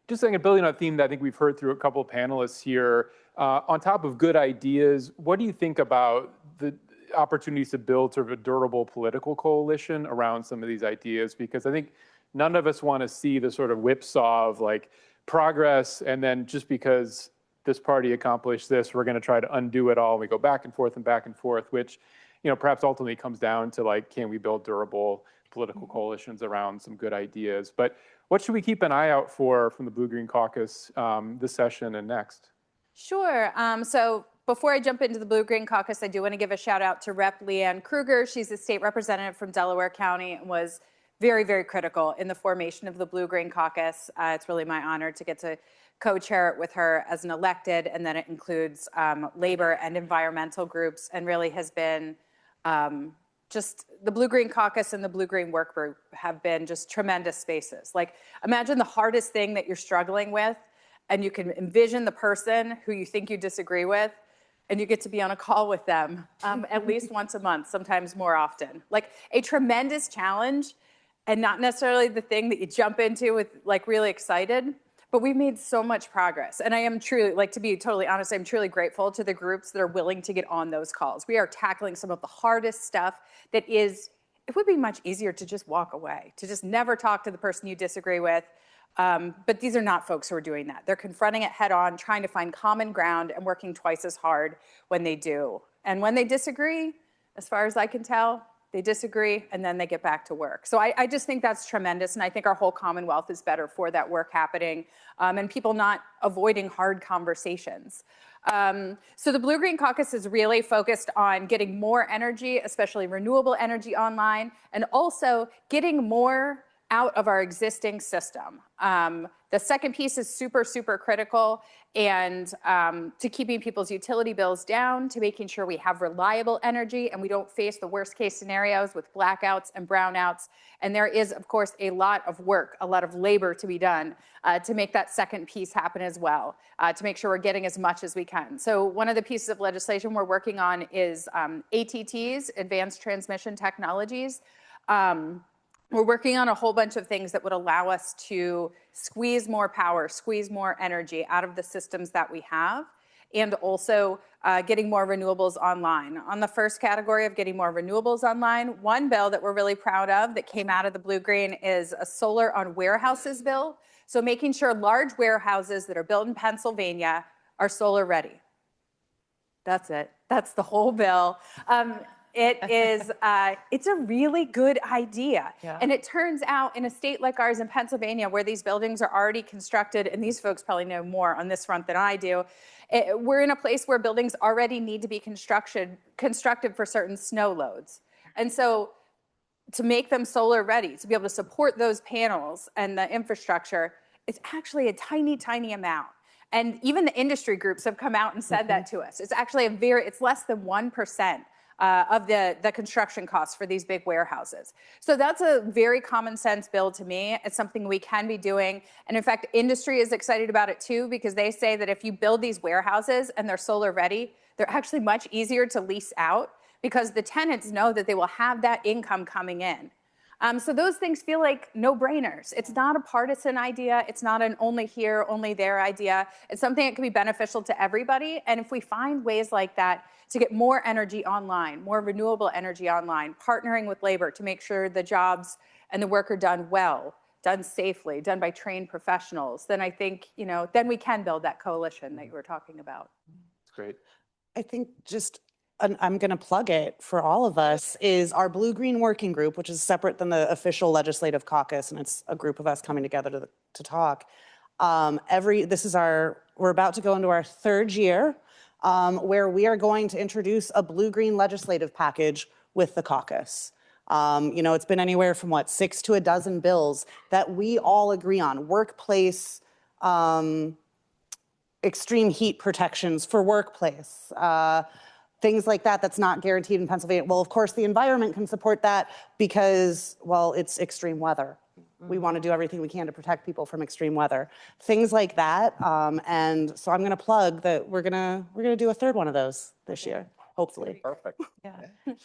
just saying, building on a theme that I think we've heard through a couple of panelists here, on top of good ideas, what do you think about the opportunities to build sort of a durable political coalition around some of these ideas? Because I think none of us want to see the sort of whipsaw of like progress, and then just because this party accomplished this, we're going to try to undo it all. And we go back and forth, which, perhaps ultimately comes down to like, can we build durable political coalitions around some good ideas? But what should we keep an eye out for from the Blue-Green Caucus this session and next? Sure. So before I jump into the Blue-Green Caucus, I do want to give a shout out to Rep. Leanne Kruger. She's a state representative from Delaware County and was very, very critical in the formation of the Blue-Green Caucus. It's really my honor to get to co-chair it with her as an elected, and then it includes labor and environmental groups, and really has been just the Blue-Green Caucus and the Blue-Green Work Group have been just tremendous spaces. Like, imagine the hardest thing that you're struggling with, and you can envision the person who you think you disagree with, and you get to be on a call with them at least once a month, sometimes more often. Like, a tremendous challenge, and not necessarily the thing that you jump into with like really excited, but we've made so much progress. And I am truly, like, to be totally honest, I'm truly grateful to the groups that are willing to get on those calls. We are tackling some of the hardest stuff that is, it would be much easier to just walk away, to just never talk to the person you disagree with. But these are not folks who are doing that. They're confronting it head on, trying to find common ground and working twice as hard when they do. And when they disagree, as far as I can tell, they disagree, and then they get back to work. So I just think that's tremendous, and I think our whole Commonwealth is better for that work happening and people not avoiding hard conversations. So the Blue-Green Caucus is really focused on getting more energy, especially renewable energy, online, and also getting more out of our existing system. The second piece is super, super critical, and to keeping people's utility bills down, to making sure we have reliable energy and we don't face the worst case scenarios with blackouts and brownouts. And there is, of course, a lot of work, a lot of labor to be done to make that second piece happen as well, to make sure we're getting as much as we can. So one of the pieces of legislation we're working on is ATTs, Advanced Transmission Technologies. We're working on a whole bunch of things that would allow us to squeeze more power, squeeze more energy out of the systems that we have, and also getting more renewables online. On the first category of getting more renewables online, one bill that we're really proud of that came out of the blue-green is a solar on warehouses bill. So making sure large warehouses that are built in Pennsylvania are solar ready. That's it. That's the whole bill. It's a really good idea. Yeah. And it turns out in a state like ours in Pennsylvania, where these buildings are already constructed, and these folks probably know more on this front than I do, we're in a place where buildings already need to be constructed for certain snow loads. And so to make them solar ready, to be able to support those panels and the infrastructure, it's actually a tiny, tiny amount. And even the industry groups have come out and said that to us. It's actually it's less than 1% of the construction costs for these big warehouses. So that's a very common sense bill to me. It's something we can be doing. And in fact, industry is excited about it too, because they say that if you build these warehouses and they're solar ready, they're actually much easier to lease out because the tenants know that they will have that income coming in. So those things feel like no-brainers. It's not a partisan idea. It's not an only here, only there idea. It's something that can be beneficial to everybody. And if we find ways like that to get more energy online, more renewable energy online, partnering with labor to make sure the jobs and the work are done well, done safely, done by trained professionals, then I think, then we can build that coalition that you were talking about. That's great. I think I'm going to plug it for all of us, is our Blue-Green Working Group, which is separate than the official legislative caucus, and it's a group of us coming together to talk. We're about to go into our third year, where we are going to introduce a Blue-Green legislative package with the caucus. It's been anywhere from 6 to a dozen bills that we all agree on. Workplace, extreme heat protections for workplace, things like that that's not guaranteed in Pennsylvania. Well, of course, the environment can support that because, it's extreme weather. We want to do everything we can to protect people from extreme weather. Things like that. And so I'm going to plug that we're gonna do a third one of those this year, hopefully. Perfect. Yeah.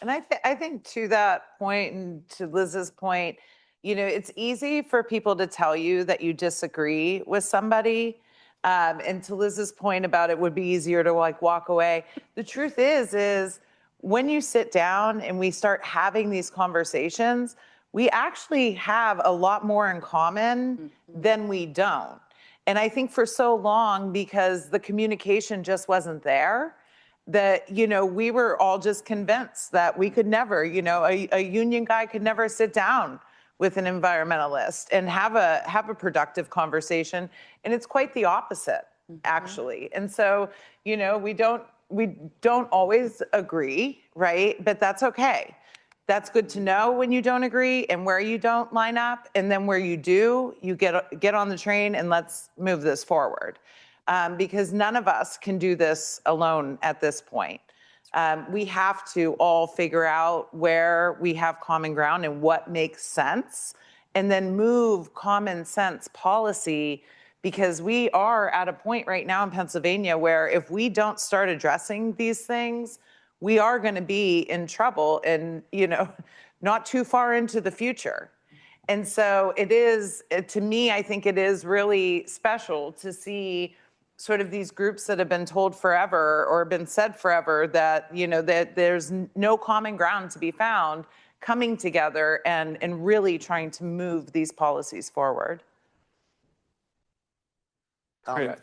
And I think to that point and to Liz's point, it's easy for people to tell you that you disagree with somebody. And to Liz's point about it would be easier to walk away. The truth is when you sit down and we start having these conversations, we actually have a lot more in common than we don't. And I think for so long, because the communication just wasn't there, that, we were all just convinced that we could never, a union guy could never sit down with an environmentalist and have a productive conversation. And it's quite the opposite, actually. And so, we don't always agree, right? But that's okay. That's good to know when you don't agree and where you don't line up. And then where you do, you get on the train and let's move this forward. Because none of us can do this alone at this point. We have to all figure out where we have common ground and what makes sense, and then move common sense policy, because we are at a point right now in Pennsylvania where if we don't start addressing these things, we are going to be in trouble and, not too far into the future. And so to me, I think it is really special to see sort of these groups that have been told forever or been said forever that, that there's no common ground to be found, coming together and really trying to move these policies forward.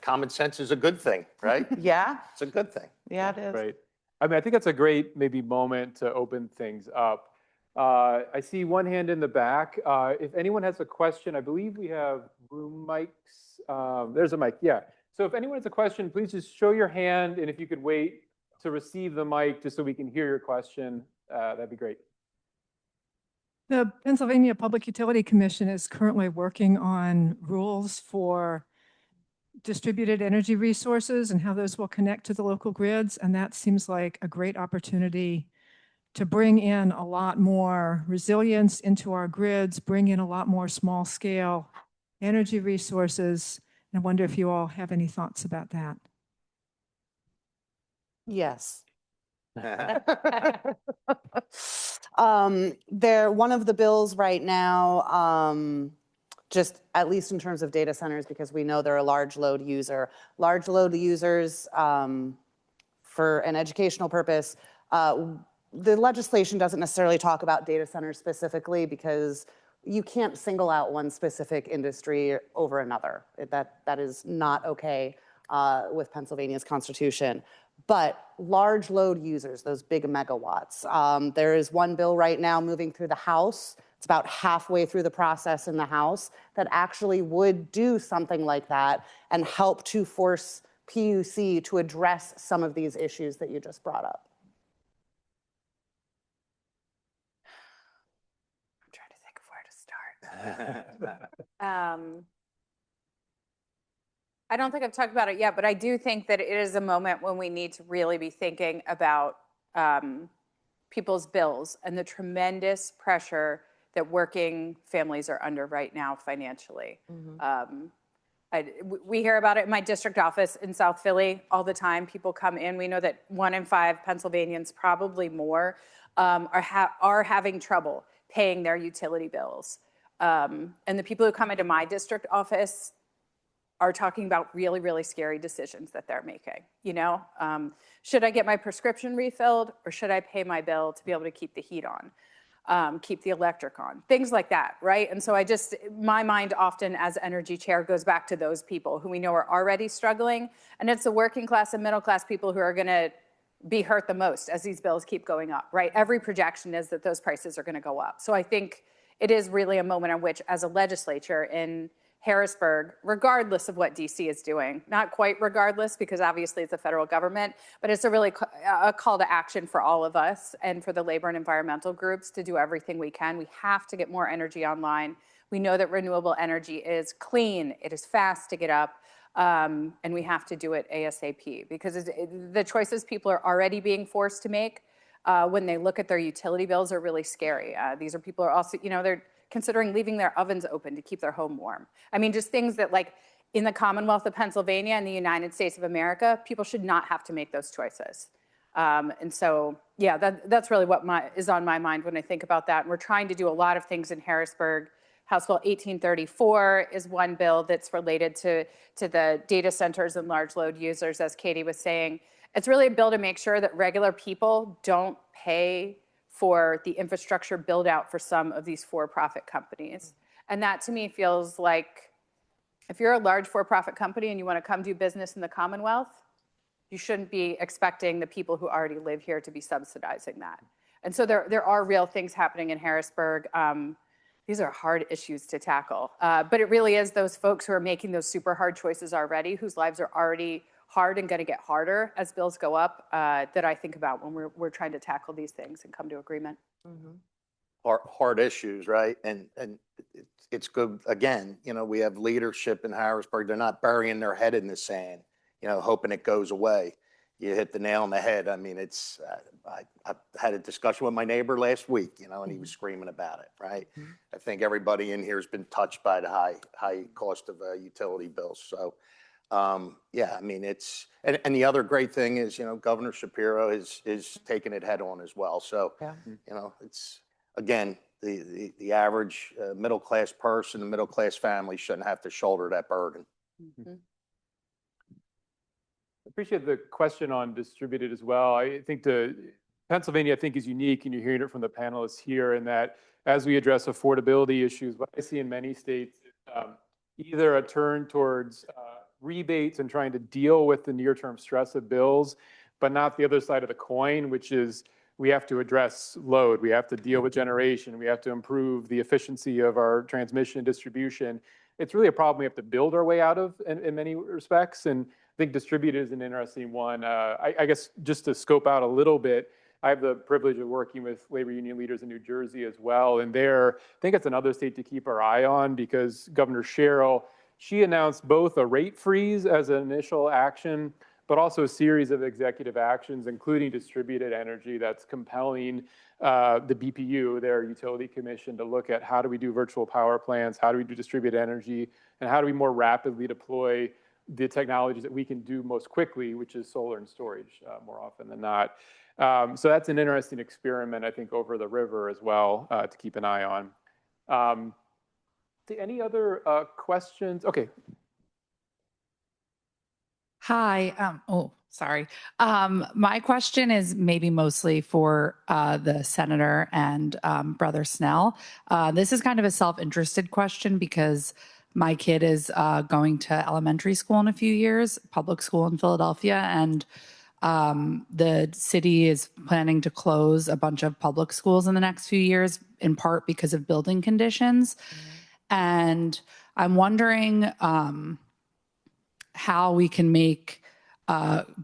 Common sense is a good thing, right? Yeah. It's a good thing. Yeah, it is. Right. I think that's a great moment to open things up. I see one hand in the back. If anyone has a question, I believe we have room mics. There's a mic, yeah. So if anyone has a question, please just show your hand, and if you could wait to receive the mic just so we can hear your question, that'd be great. The Pennsylvania Public Utility Commission is currently working on rules for distributed energy resources and how those will connect to the local grids. And that seems like a great opportunity to bring in a lot more resilience into our grids, bring in a lot more small scale energy resources. I wonder if you all have any thoughts about that. Yes. One of the bills right now just at least in terms of data centers, because we know they're a large load user. Large load users, for an educational purpose, the legislation doesn't necessarily talk about data centers specifically because you can't single out one specific industry over another. That is not okay with Pennsylvania's constitution. But large load users, those big megawatts, there is one bill right now moving through the House. It's about halfway through the process in the House that actually would do something like that and help to force PUC to address some of these issues that you just brought up. I'm trying to think of where to start. I don't think I've talked about it yet, but I do think that it is a moment when we need to really be thinking about people's bills and the tremendous pressure that working families are under right now financially. We hear about it in my district office in South Philly all the time. People come in. We know that 1 in 5 Pennsylvanians, probably more, are having trouble paying their utility bills. And the people who come into my district office are talking about really, really scary decisions that they're making. You know, should I get my prescription refilled, or should I pay my bill to be able to keep the heat on, keep the electric on, things like that, right? And so my mind often as energy chair goes back to those people who we know are already struggling, and it's the working class and middle class people who are gonna be hurt the most as these bills keep going up, right? Every projection is that those prices are gonna go up. So I think it is really a moment in which, as a legislature in Harrisburg, regardless of what DC is doing, not quite regardless, because obviously it's the federal government, but it's a call to action for all of us and for the labor and environmental groups to do everything we can. We have to get more energy online. We know that renewable energy is clean, it is fast to get up, and we have to do it ASAP, because the choices people are already being forced to make when they look at their utility bills are really scary. These are people who are also, you know, they're considering leaving their ovens open to keep their home warm. I mean, just things that, like, in the Commonwealth of Pennsylvania and the United States of America, people should not have to make those choices. And so, yeah, that's really what is on my mind when I think about that. And we're trying to do a lot of things in Harrisburg. House Bill 1834 is one bill that's related to the data centers and large load users, as Katie was saying. It's really a bill to make sure that regular people don't pay for the infrastructure build out for some of these for-profit companies. And that to me feels like, if you're a large for-profit company and you want to come do business in the Commonwealth, you shouldn't be expecting the people who already live here to be subsidizing that. And so there are real things happening in Harrisburg. These are hard issues to tackle, but it really is those folks who are making those super hard choices already, whose lives are already hard and going to get harder as bills go up, that I think about when we're trying to tackle these things and come to agreement. Hard issues, right? And it's good, again, you know, we have leadership in Harrisburg. They're not burying their head in the sand, you know, hoping it goes away. You hit the nail on the head. I mean, it's, I had a discussion with my neighbor last week, you know, and he was screaming about it, right? I think everybody in here has been touched by the high cost of utility bills. So, yeah, I mean, it's, and the other great thing is, you know, Governor Shapiro is taking it head on as well. So, you know, it's, again, the average middle-class person, the middle-class family shouldn't have to shoulder that burden. Appreciate the question on distributed as well. I think Pennsylvania, I think, is unique, and you're hearing it from the panelists here, in that as we address affordability issues, what I see in many states is either a turn towards rebates and trying to deal with the near-term stress of bills, but not the other side of the coin, which is we have to address load, we have to deal with generation, we have to improve the efficiency of our transmission and distribution. It's really a problem we have to build our way out of in many respects, and I think distributed is an interesting one. I guess just to scope out a little bit, I have the privilege of working with labor union leaders in New Jersey as well, and I think it's another state to keep our eye on, because Governor Sherrill, she announced both a rate freeze as an initial action, but also a series of executive actions, including distributed energy, that's compelling the BPU, their utility commission, to look at how do we do virtual power plants, how do we do distributed energy, and how do we more rapidly deploy the technologies that we can do most quickly, which is solar and storage more often than not. So that's an interesting experiment, I think, over the river as well, to keep an eye on. Any other questions? Okay. Hi. Sorry. My question is maybe mostly for the senator and Brother Snell. This is kind of a self-interested question because my kid is going to elementary school in a few years, public school in Philadelphia, and the city is planning to close a bunch of public schools in the next few years, in part because of building conditions. And I'm wondering how we can make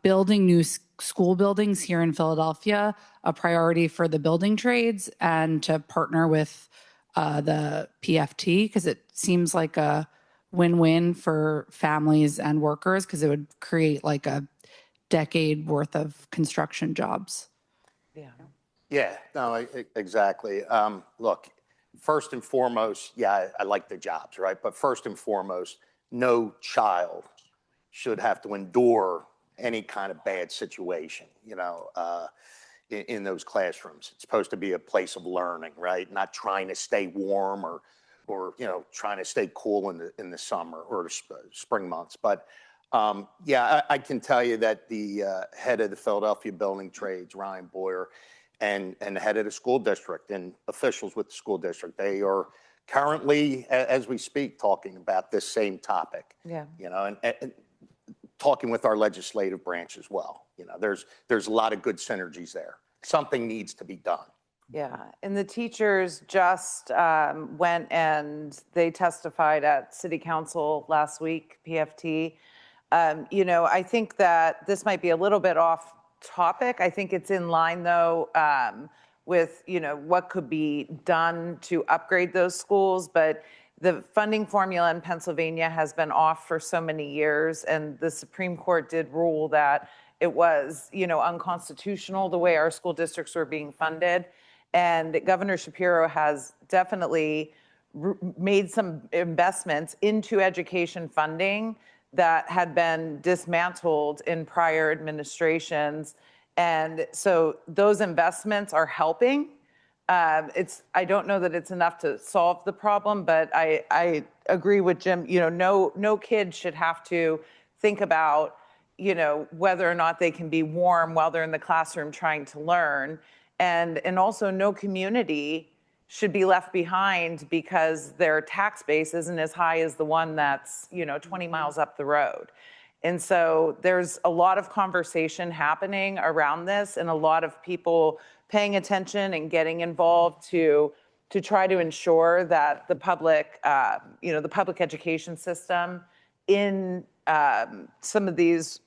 building new school buildings here in Philadelphia a priority for the building trades and to partner with the PFT, because it seems like a win-win for families and workers, because it would create like a decade worth of construction jobs. Yeah. Yeah, no, exactly. Look, first and foremost, yeah, I like the jobs, right? But first and foremost, no child should have to endure any kind of bad situation, in those classrooms. It's supposed to be a place of learning, right? Not trying to stay warm or trying to stay cool in the summer or spring months. But yeah, I can tell you that the head of the Philadelphia Building Trades, Ryan Boyer, and the head of the school district and officials with the school district, they are currently, as we speak, talking about this same topic. Yeah. And talking with our legislative branch as well. There's a lot of good synergies there. Something needs to be done. Yeah, and the teachers just went and they testified at City Council last week, PFT. I think that this might be a little bit off topic. I think it's in line though with, what could be done to upgrade those schools, but the funding formula in Pennsylvania has been off for so many years, and the Supreme Court did rule that it was, unconstitutional the way our school districts were being funded. And Governor Shapiro has definitely made some investments into education funding that had been dismantled in prior administrations. And so those investments are helping. I don't know that it's enough to solve the problem, but I agree with Jim. No kid should have to think about, whether or not they can be warm while they're in the classroom trying to learn, and also no community should be left behind because their tax base isn't as high as the one that's 20 miles up the road. And so there's a lot of conversation happening around this, and a lot of people paying attention and getting involved to try to ensure that the public, the public education system in some of these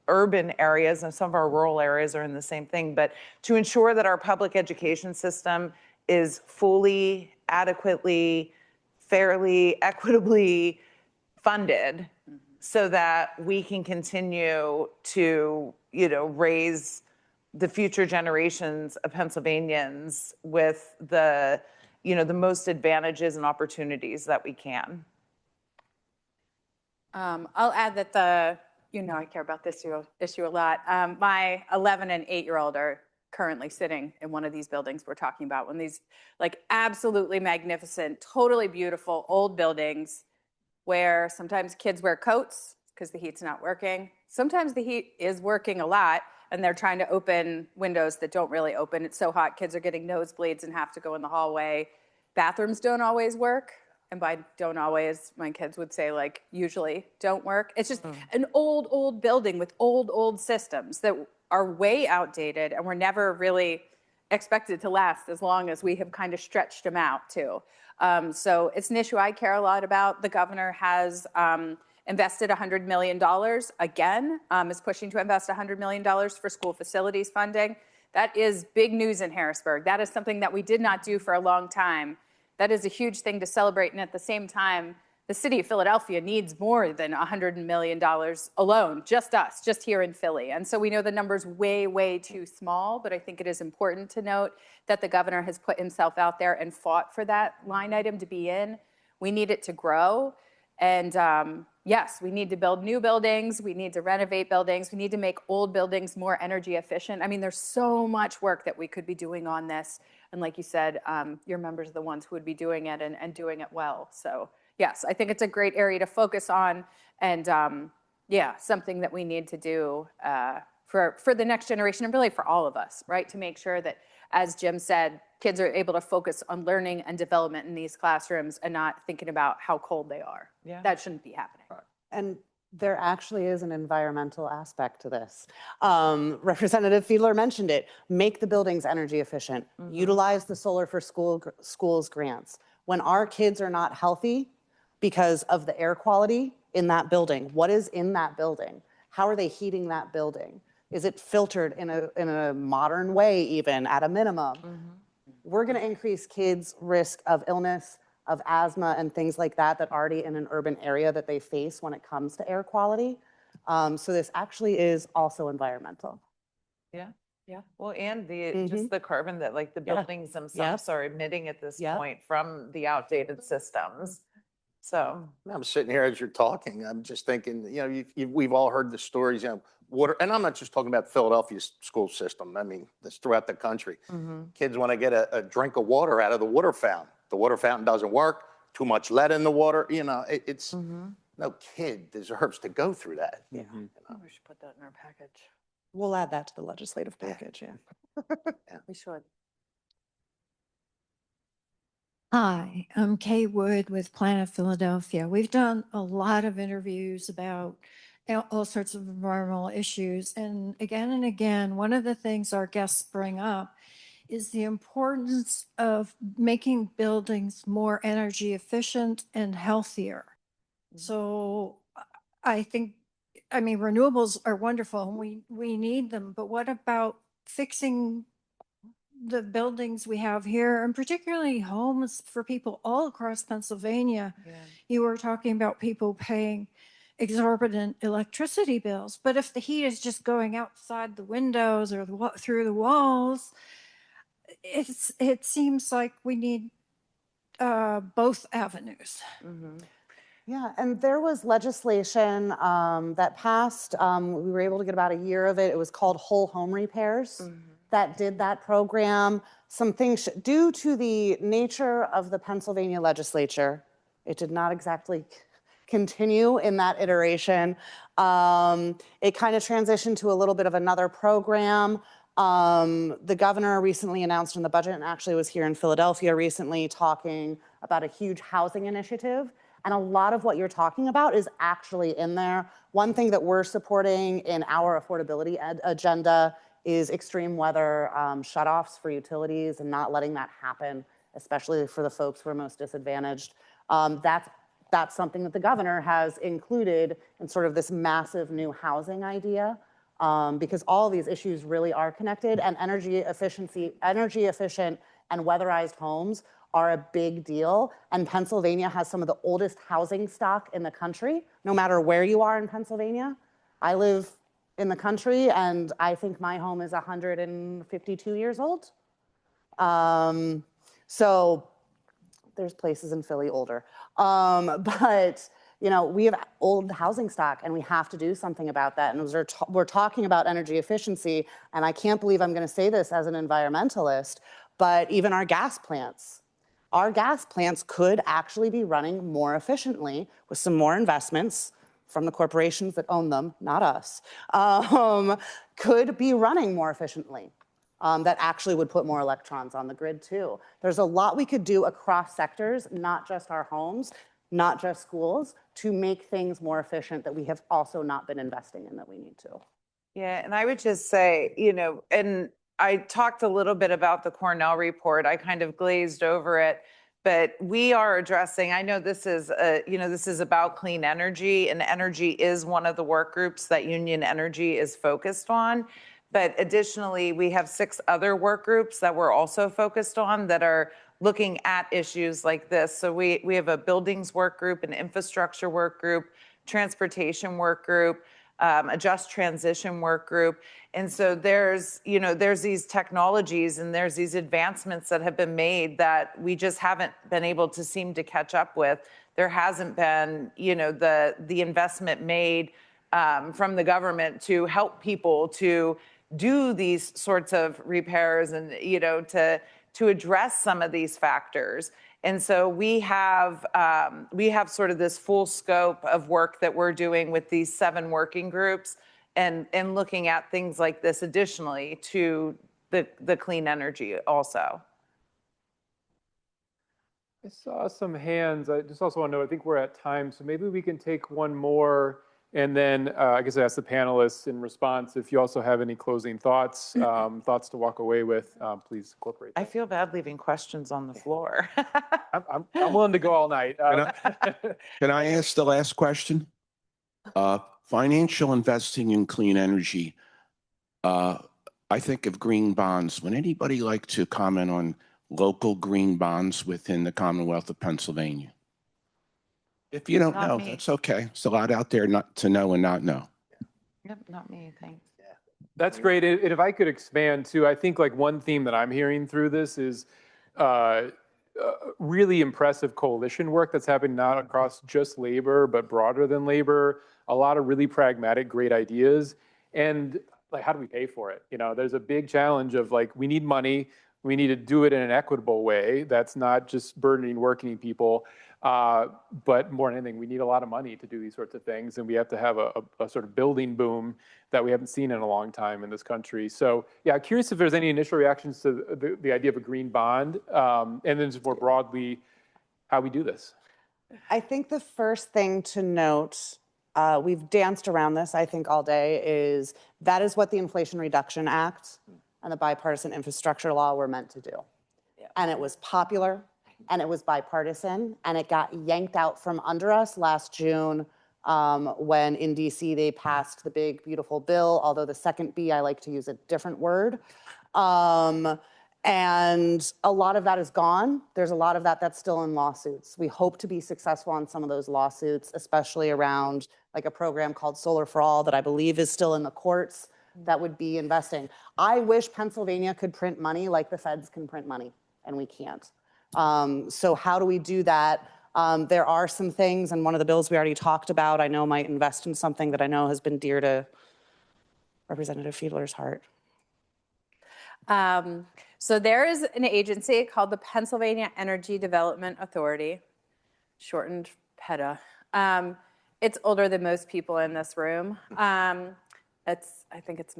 urban areas, and some of our rural areas are in the same thing, but to ensure that our public education system is fully, adequately, fairly, equitably funded, so that we can continue to, raise the future generations of Pennsylvanians with the most advantages and opportunities that we can. I'll add that I care about this issue a lot. My 11 and 8-year-old are currently sitting in one of these buildings we're talking about, one of these absolutely magnificent, totally beautiful old buildings where sometimes kids wear coats because the heat's not working. Sometimes the heat is working a lot and they're trying to open windows that don't really open. It's so hot, kids are getting nosebleeds and have to go in the hallway. Bathrooms don't always work. And by don't always, my kids would say usually don't work. It's just an old building with old systems that are way outdated and were never really expected to last as long as we have kind of stretched them out too. So it's an issue I care a lot about. The governor has invested $100 million again, is pushing to invest $100 million for school facilities funding. That is big news in Harrisburg. That is something that we did not do for a long time. That is a huge thing to celebrate. And at the same time, the city of Philadelphia needs more than $100 million alone, just us, just here in Philly. And so we know the number's way too small, but I think it is important to note that the governor has put himself out there and fought for that line item to be in. We need it to grow. And, yes, we need to build new buildings. We need to renovate buildings. We need to make old buildings more energy efficient. I mean, there's so much work that we could be doing on this. And like you said, your members are the ones who would be doing it and doing it well. So yes, I think it's a great area to focus on. And yeah, something that we need to do for the next generation and really for all of us, right? To make sure that, as Jim said, kids are able to focus on learning and development in these classrooms and not thinking about how cold they are. Yeah. That shouldn't be happening. And there actually is an environmental aspect to this. Representative Fiedler mentioned it. Make the buildings energy efficient. Utilize the Solar for Schools grants. When our kids are not healthy because of the air quality in that building, what is in that building? How are they heating that building? Is it filtered in a modern way, even at a minimum? We're going to increase kids' risk of illness, of asthma, and things like that already in an urban area that they face when it comes to air quality. So this actually is also environmental. Yeah. Yeah. Well, and just the carbon that like the buildings themselves are emitting at this point from the outdated systems. So I'm sitting here as you're talking. I'm just thinking, we've all heard the stories, water, and I'm not just talking about Philadelphia's school system. I mean, that's throughout the country. Kids want to get a drink of water out of the water fountain. The water fountain doesn't work, too much lead in the water. It's no kid deserves to go through that. We should put that in our package. We'll add that to the legislative package, We should. Hi, I'm Kay Wood with Planet Philadelphia. We've done a lot of interviews about all sorts of environmental issues. And again, one of the things our guests bring up is the importance of making buildings more energy efficient and healthier. So I think, renewables are wonderful and we need them, but what about fixing the buildings we have here, and particularly homes for people all across Pennsylvania? You were talking about people paying exorbitant electricity bills, but if the heat is just going outside the windows or through the walls, it seems like we need both avenues. Yeah, and there was legislation that passed. We were able to get about a year of it. It was called Whole Home Repairs. That did that program. Some things, due to the nature of the Pennsylvania legislature, it did not exactly continue in that iteration. It kind of transitioned to a little bit of another program. The governor recently announced in the budget, and actually was here in Philadelphia recently talking about a huge housing initiative. And a lot of what you're talking about is actually in there. One thing that we're supporting in our affordability agenda is extreme weather shutoffs for utilities and not letting that happen, especially for the folks who are most disadvantaged. That's something that the governor has included in sort of this massive new housing idea, because all of these issues really are connected, and energy efficient and weatherized homes are a big deal. And Pennsylvania has some of the oldest housing stock in the country, no matter where you are in Pennsylvania. I live in the country, and I think my home is 152 years old. So there's places in Philly older. But we have old housing stock, and we have to do something about that. And we're talking about energy efficiency, and I can't believe I'm gonna say this as an environmentalist, but even our gas plants could actually be running more efficiently with some more investments from the corporations that own them, not us, could be running more efficiently. That actually would put more electrons on the grid too. There's a lot we could do across sectors, not just our homes, not just schools, to make things more efficient that we have also not been investing in that we need to. yeah, and I would just say, and I talked a little bit about the Cornell report. I kind of glazed over it, but we are addressing, I know this is, this is about clean energy, and energy is one of the work groups that Union Energy is focused on. But additionally, we have 6 other work groups that we're also focused on that are looking at issues like this. So we have a buildings work group, an infrastructure work group, transportation work group, a just transition work group. And so there's these technologies and there's these advancements that have been made that we just haven't been able to seem to catch up with, there hasn't been, the investment made from the government to help people to do these sorts of repairs and, to address some of these factors. And so we have sort of this full scope of work that we're doing with these 7 working groups and looking at things like this additionally to the clean energy also. I saw some hands. I just also want to know, I think we're at time, so maybe we can take one more, and then I guess I ask the panelists in response if you also have any closing thoughts, thoughts to walk away with, please incorporate I that. feel bad leaving questions on the floor. I'm willing to go all night. Can I ask the last question? Financial investing in clean energy. I think of green bonds. Would anybody like to comment on local green bonds within the Commonwealth of Pennsylvania? If you don't Not know, me. that's okay. It's a lot out there not to know and not know. Yep, not me, thanks. That's great. And if I could expand too, I think like one theme that I'm hearing through this is really impressive coalition work that's happening not across just labor, but broader than labor. A lot of really pragmatic, great ideas. And like, how do we pay for it? There's a big challenge of like, we need money. We need to do it in an equitable way that's not just burdening working people. But more than anything, we need a lot of money to do these sorts of things. And we have to have a sort of building boom that we haven't seen in a long time in this country. So yeah, curious if there's any initial reactions to the idea of a green bond. And then just more broadly, how we do this. I think the first thing to note, we've danced around this, I think, all day, is that is what the Inflation Reduction Act and the bipartisan infrastructure law were meant to do. Yeah. And it was popular, and it was bipartisan, and it got yanked out from under us last June when in DC they passed the big, beautiful bill, although the second B, I like to use a different word. And a lot of that is gone. There's a lot of that that's still in lawsuits. We hope to be successful on some of those lawsuits, especially around like a program called Solar for All that I believe is still in the courts that would be investing. I wish Pennsylvania could print money like the feds can print money, and we can't. So how do we do that? There are some things, and one of the bills we already talked about, I know might invest in something that I know has been dear to Representative Fiedler's heart. So there is an agency called the Pennsylvania Energy Development Authority, shortened PETA. It's older than most people in this room. I think it's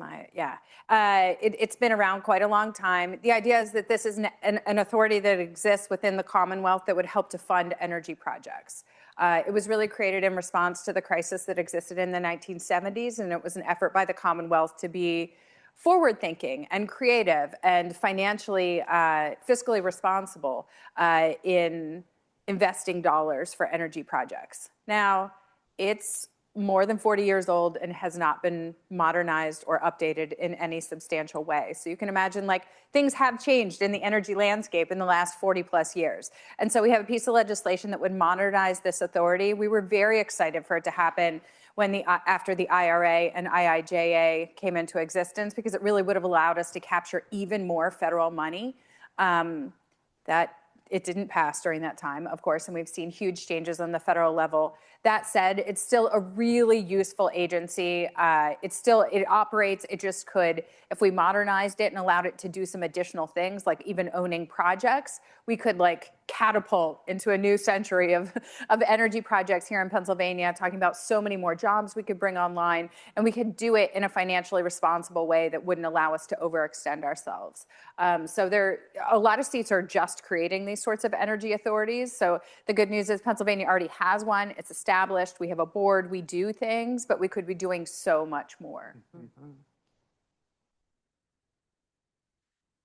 it's been around quite a long time. The idea is that this is an authority that exists within the Commonwealth that would help to fund energy projects. It was really created in response to the crisis that existed in the 1970s, and it was an effort by the Commonwealth to be forward-thinking and creative and financially, fiscally responsible in investing dollars for energy projects. Now, it's more than 40 years old and has not been modernized or updated in any substantial way. So you can imagine like things have changed in the energy landscape in the last 40 plus years. And so we have a piece of legislation that would modernize this authority. We were very excited for it to happen when after the IRA and IIJA came into existence, because it really would have allowed us to capture even more federal money. That it didn't pass during that time, of course, and we've seen huge changes on the federal level. That said, it's still a really useful agency. It operates, it just could, if we modernized it and allowed it to do some additional things, like even owning projects, we could like catapult into a new century of energy projects here in Pennsylvania, talking about so many more jobs we could bring online, and we could do it in a financially responsible way that wouldn't allow us to overextend ourselves. So a lot of states are just creating these sorts of energy authorities. So the good news is Pennsylvania already has one. It's established. We have a board. We do things, but we could be doing so much more. Mm-hmm.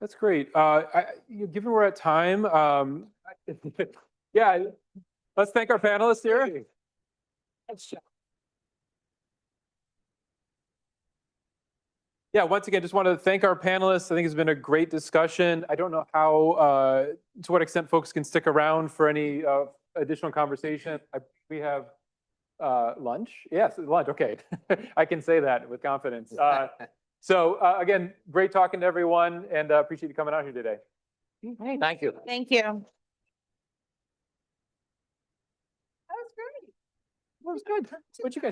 That's great. Given we're at time, yeah, let's thank our panelists here. Yeah, once again, just want to thank our panelists. I think it's been a great discussion. I don't know how, to what extent folks can stick around for any additional conversation. We have lunch? Yes, lunch, okay. I can say that with confidence. So again, great talking to everyone, and appreciate you coming out here today. Thank you. Thank you. was good. What'd you guys